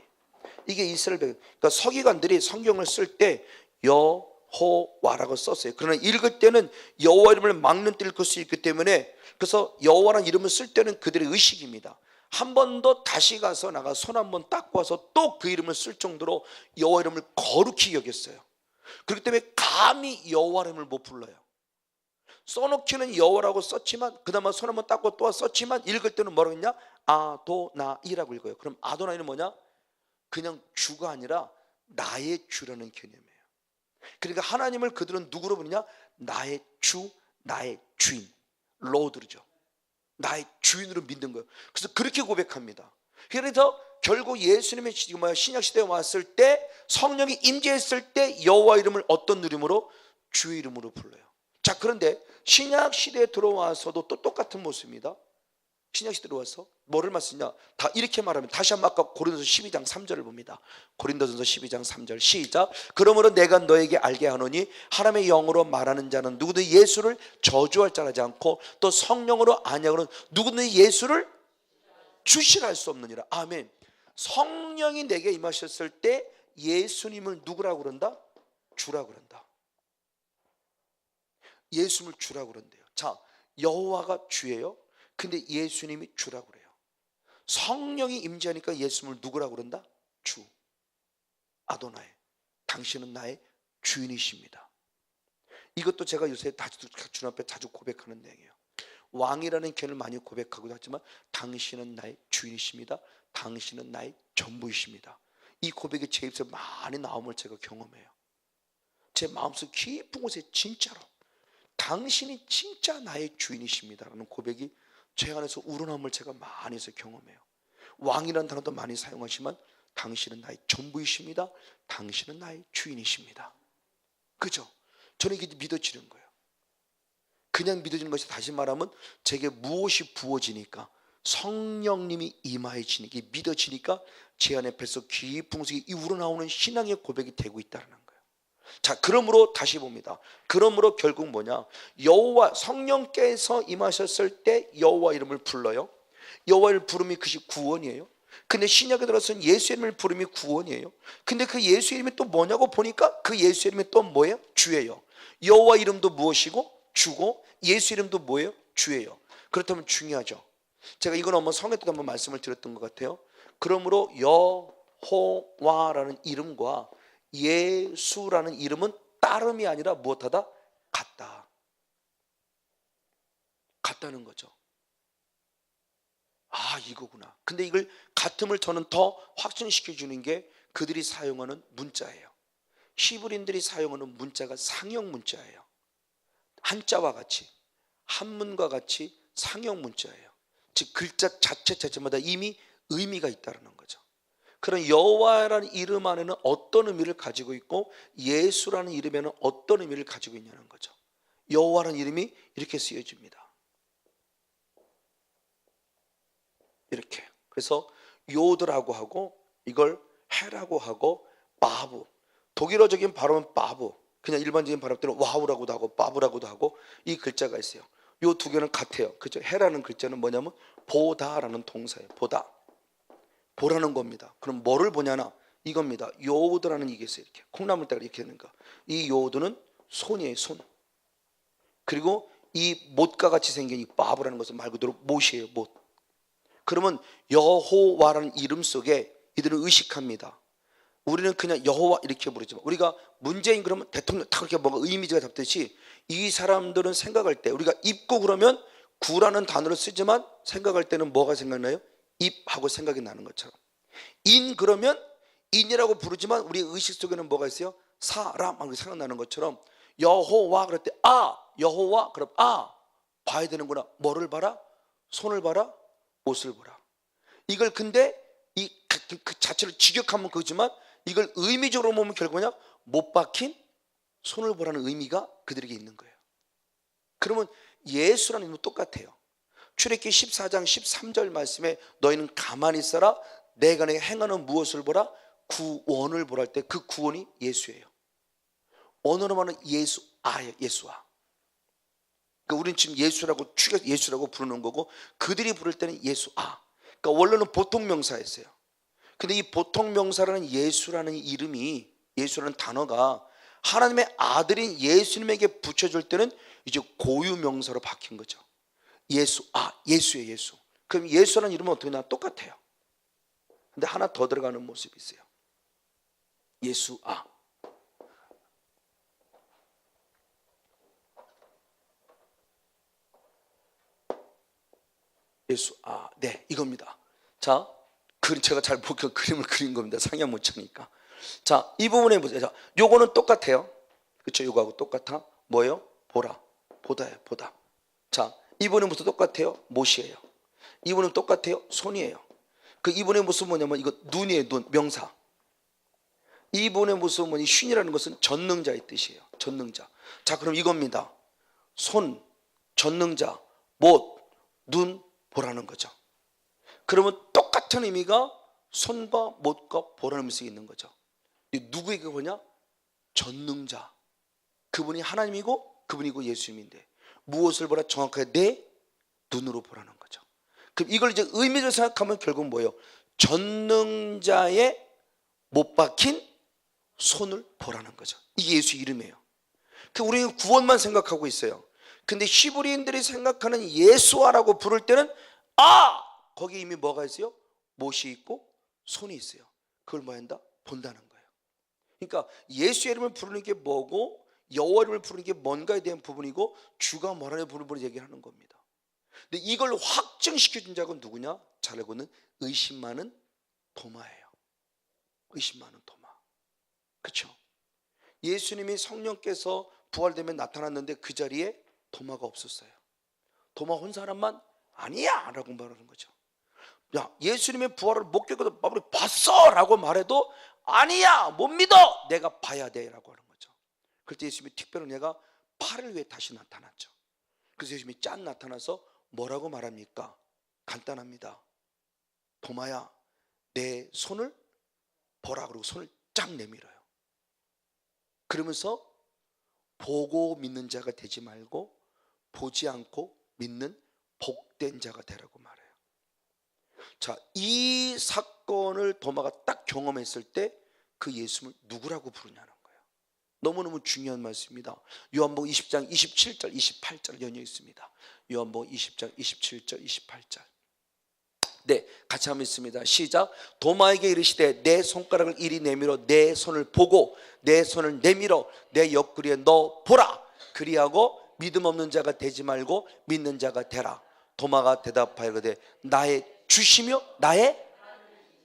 이게 이스라엘 백성, 그러니까 서기관들이 성경을 쓸 때 여호와라고 썼어요. 그러나 읽을 때는 여호와 이름을 막는 때 읽을 수 있기 때문에, 그래서 여호와라는 이름을 쓸 때는 그들의 의식입니다. 한 번 더 다시 가서 나가 손 한 번 닦고 와서 또 그 이름을 쓸 정도로 여호와 이름을 거룩히 여겼어요. 그렇기 때문에 감히 여호와 이름을 못 불러요. 써놓기는 여호와라고 썼지만 그다음에 손 한 번 닦고 또 썼지만 읽을 때는 뭐라고 했냐? 아도나이라고 읽어요. 그럼 아도나이는 뭐냐? 그냥 주가 아니라 나의 주라는 개념이에요. 그러니까 하나님을 그들은 누구로 부르냐? 나의 주, 나의 주인, 로드죠. 나의 주인으로 믿는 거예요. 그래서 그렇게 고백합니다. 그래서 결국 예수님의 신약 시대에 왔을 때, 성령이 임재했을 때 여호와 이름을 어떤 이름으로? 주의 이름으로 불러요. 자, 그런데 신약 시대에 들어와서도 또 똑같은 모습입니다. 신약 시대로 와서 뭐를 말씀냐? 다 이렇게 말하면, 다시 한번 아까 고린도서 12장 3절을 봅니다. 고린도전서 12장 3절 시작. 그러므로 내가 너에게 알게 하노니 하나님의 영으로 말하는 자는 누구든지 예수를 저주할 자라지 않고 또 성령으로 아냐고는 누구든지 예수를 주시라 할 수 없느니라. 아멘. 성령이 내게 임하셨을 때 예수님을 누구라고 그런다? 주라고 그런다. 예수님을 주라고 그런대요. 자, 여호와가 주예요. 근데 예수님이 주라고 그래요. 성령이 임재하니까 예수님을 누구라고 그런다? 주, 아도나이. 당신은 나의 주인이십니다. 이것도 제가 요새 주님 앞에 자주 고백하는 내용이에요. 왕이라는 개념을 많이 고백하기도 하지만 당신은 나의 주인이십니다. 당신은 나의 전부이십니다. 이 고백이 제 입에서 많이 나옴을 제가 경험해요. 제 마음속 깊은 곳에 진짜로 당신이 진짜 나의 주인이십니다라는 고백이 제 안에서 우러나옴을 제가 많이 해서 경험해요. 왕이라는 단어도 많이 사용하지만 당신은 나의 전부이십니다. 당신은 나의 주인이십니다. 그죠? 저는 이게 믿어지는 거예요. 그냥 믿어지는 것이, 다시 말하면 제게 무엇이 부어지니까, 성령님이 임하여지니까, 믿어지니까 제 안에 뱃속 깊은 곳에 우러나오는 신앙의 고백이 되고 있다는 거예요. 자, 그러므로 다시 봅니다. 그러므로 결국 뭐냐? 여호와, 성령께서 임하셨을 때 여호와 이름을 불러요. 여호와를 부름이 그것이 구원이에요. 근데 신약에 들어서는 예수 이름을 부름이 구원이에요. 근데 그 예수 이름이 또 뭐냐고 보니까 그 예수 이름이 또 뭐예요? 주예요. 여호와 이름도 무엇이고? 주고, 예수 이름도 뭐예요? 주예요. 그렇다면 중요하죠. 제가 이건 한번 성회 때도 한번 말씀을 드렸던 것 같아요. 그러므로 여호와라는 이름과 예수라는 이름은 따름이 아니라 무엇하다? 같다는 거죠. 아, 이거구나. 근데 이걸 같음을 저는 더 확증시켜 주는 게 그들이 사용하는 문자예요. 히브리인들이 사용하는 문자가 상형 문자예요. 한자와 같이, 한문과 같이 상형 문자예요. 즉 글자 자체마다 이미 의미가 있다는 거죠. 그런 여호와라는 이름 안에는 어떤 의미를 가지고 있고 예수라는 이름에는 어떤 의미를 가지고 있냐는 거죠. 여호와라는 이름이 이렇게 쓰여집니다. 이렇게. 그래서 요드라고 하고 이걸 해라고 하고 바브. 독일어적인 발음은 바브. 그냥 일반적인 발음 때는 와우라고도 하고 바브라고도 하고 이 글자가 있어요. 이 두 개는 같아요. 그렇죠? 해라는 글자는 뭐냐면 보다라는 동사예요. 보라는 겁니다. 그럼 뭐를 보냐나 이겁니다. 요드라는 이게 있어요. 이렇게 콩나물 따라 이렇게 되는 거. 이 요드는 손이에요. 손. 그리고 이 못과 같이 생긴 이 바브라는 것은 말 그대로 못이에요. 못. 그러면 여호와라는 이름 속에 이들은 의식합니다. 우리는 그냥 여호와 이렇게 부르지만 우리가 문재인 그러면 대통령 다 그렇게 뭔가 이미지가 잡듯이 이 사람들은 생각할 때 우리가 입고 그러면 구라는 단어를 쓰지만 생각할 때는 뭐가 생각나요? 입하고 생각이 나는 것처럼. 인 그러면 인이라고 부르지만 우리 의식 속에는 뭐가 있어요? 사람하고 생각나는 것처럼 여호와 그럴 때 여호와 그럼 봐야 되는구나. 뭐를 봐라? 손을 봐라? 옷을 보라. 이걸 근데 이 그 자체를 직역하면 그거지만 이걸 의미적으로 보면 결국 뭐냐? 못 박힌 손을 보라는 의미가 그들에게 있는 거예요. 그러면 예수라는 의미도 똑같아요. 출애굽기 14장 13절 말씀에 너희는 가만히 있어라 내가 내게 행하는 무엇을 보라? 구원을 보라 할 때 그 구원이 예수예요. 언어로 말하는 예수와. 그러니까 우리는 지금 예수라고 추격 예수라고 부르는 거고 그들이 부를 때는 예수아. 그러니까 원래는 보통 명사였어요. 근데 이 보통 명사라는 예수라는 이름이 예수라는 단어가 하나님의 아들인 예수님에게 붙여줄 때는 이제 고유 명사로 바뀐 거죠. 예수예요. 예수. 그럼 예수라는 이름은 어떻게 나 똑같아요. 근데 하나 더 들어가는 모습이 있어요. 예수아. 네, 이겁니다. 자, 제가 잘 못 그림을 그린 겁니다. 상형 못 차니까. 자, 이 부분에 보세요. 자, 요거는 똑같아요. 그렇죠? 요거하고 똑같아. 뭐예요? 보다예요. 보다. 자, 이분의 모습 똑같아요. 못이에요. 이분은 똑같아요. 손이에요. 그 이분의 모습은 뭐냐면 이거 눈이에요. 눈, 명사. 이분의 모습은 뭐니? 쉰이라는 것은 전능자의 뜻이에요. 전능자. 자, 그럼 이겁니다. 손, 전능자, 못, 눈, 보라는 거죠. 그러면 똑같은 의미가 손과 못과 보라는 의미가 있는 거죠. 누구에게 보냐? 전능자. 그분이 하나님이고 그분이고 예수님인데 무엇을 보라? 정확하게 내 눈으로 보라는 거죠. 그럼 이걸 이제 의미를 생각하면 결국 뭐예요? 전능자의 못 박힌 손을 보라는 거죠. 이게 예수 이름이에요. 우리는 구원만 생각하고 있어요. 근데 히브리인들이 생각하는 예수아라고 부를 때는 거기 이미 뭐가 있어요? 못이 있고 손이 있어요. 그걸 뭐 한다? 본다는 거예요. 그러니까 예수의 이름을 부르는 게 뭐고 여호와 이름을 부르는 게 뭔가에 대한 부분이고 주가 뭐라는 부분을 얘기하는 겁니다. 근데 이걸 확증시켜준 자가 누구냐? 잘 알고는 의심 많은 도마예요. 의심 많은 도마. 그렇죠? 예수님이 성령께서 부활되면 나타났는데 그 자리에 도마가 없었어요. 도마 온 사람만 아니야 라고 말하는 거죠. 야, 예수님의 부활을 목격해서 봤어 라고 말해도 아니야 못 믿어 내가 봐야 돼 라고 하는 거죠. 그때 예수님이 특별히 내가 8일 후에 다시 나타났죠. 그래서 예수님이 짠 나타나서 뭐라고 말합니까? 간단합니다. 도마야 내 손을 보라. 그러고 손을 쫙 내밀어요. 그러면서 보고 믿는 자가 되지 말고 보지 않고 믿는 복된 자가 되라고 말해요. 자, 이 사건을 도마가 딱 경험했을 때 그 예수님을 누구라고 부르냐는 거예요. 너무너무 중요한 말씀입니다. 요한복음 20장 27절 28절 연혀 있습니다. 요한복음 20장 27절 28절 네, 같이 한번 있습니다. 시작. 도마에게 이르시되 내 손가락을 이리 내밀어 내 손을 보고 내 손을 내밀어 내 옆구리에 넣어 보라. 그리하고 믿음 없는 자가 되지 말고 믿는 자가 되라. 도마가 대답하여되 나의 주시며 나의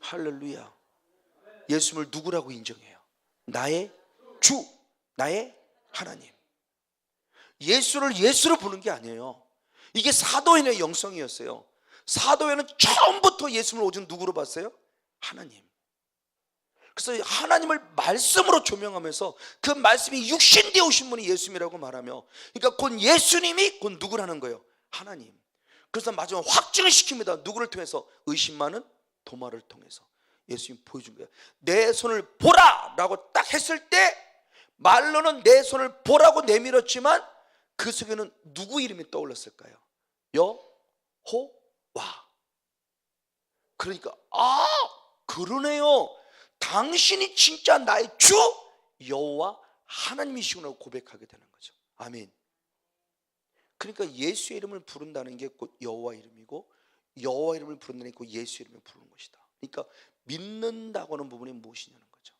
할렐루야. 예수님을 누구라고 인정해요? 나의 주, 나의 하나님. 예수를 예수로 부르는 게 아니에요. 이게 사도인의 영성이었어요. 사도인은 처음부터 예수님을 오직 누구로 봤어요? 하나님. 그래서 하나님을 말씀으로 조명하면서 그 말씀이 육신되어 오신 분이 예수님이라고 말하며, 그러니까 곧 예수님이 곧 누구라는 거예요? 하나님. 그래서 마지막 확증을 시킵니다. 누구를 통해서? 의심 많은 도마를 통해서 예수님이 보여준 거예요. 내 손을 보라 라고 딱 했을 때 말로는 내 손을 보라고 내밀었지만 그 속에는 누구 이름이 떠올랐을까요? 여호와. 그러니까 그러네요. 당신이 진짜 나의 주 여호와 하나님이시구나 고백하게 되는 거죠. 아멘. 그러니까 예수의 이름을 부른다는 게 곧 여호와 이름이고, 여호와 이름을 부른다는 게 곧 예수 이름을 부르는 것이다. 그러니까 믿는다고 하는 부분이 무엇이냐는 거죠.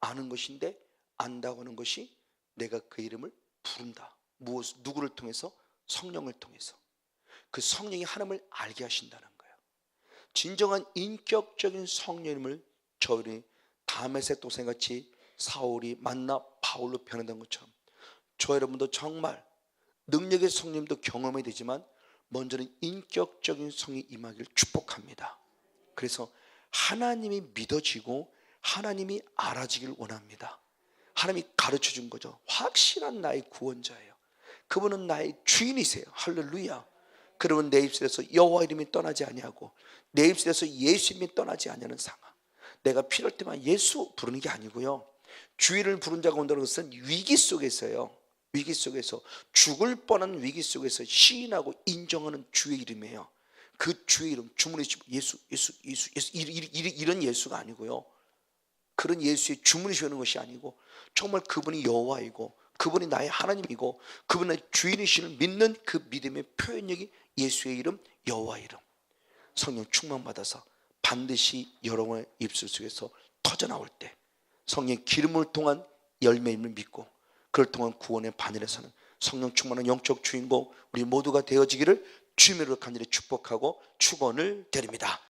아는 것인데 안다고 하는 것이 내가 그 이름을 부른다. 누구를 통해서? 성령을 통해서. 그 성령이 하나님을 알게 하신다는 거예요. 진정한 인격적인 성령님을 저희 다메섹 도생같이 사울이 만나 바울로 변한다는 것처럼 저 여러분도 정말 능력의 성령님도 경험이 되지만 먼저는 인격적인 성이 임하기를 축복합니다. 그래서 하나님이 믿어지고 하나님이 알아지길 원합니다. 하나님이 가르쳐준 거죠. 확실한 나의 구원자예요. 그분은 나의 주인이세요. 할렐루야. 그러면 내 입술에서 여호와 이름이 떠나지 아니하고 내 입술에서 예수 이름이 떠나지 아니하는 상황. 내가 필요할 때만 예수 부르는 게 아니고요, 주의를 부른 자가 온다는 것은 위기 속에서요, 위기 속에서 죽을 뻔한 위기 속에서 시인하고 인정하는 주의 이름이에요. 그 주의 이름, 주문의 예수 이런 예수가 아니고요, 그런 예수의 주문이 주는 것이 아니고 정말 그분이 여호와이고 그분이 나의 하나님이고 그분의 주인이심을 믿는 그 믿음의 표현력이 예수의 이름, 여호와 이름. 성령 충만받아서 반드시 여러분의 입술 속에서 터져나올 때 성령의 기름을 통한 열매임을 믿고 그걸 통한 구원의 바늘에 서는 성령 충만한 영적 주인공 우리 모두가 되어지기를 주님으로 간절히 축복하고 축원을 드립니다.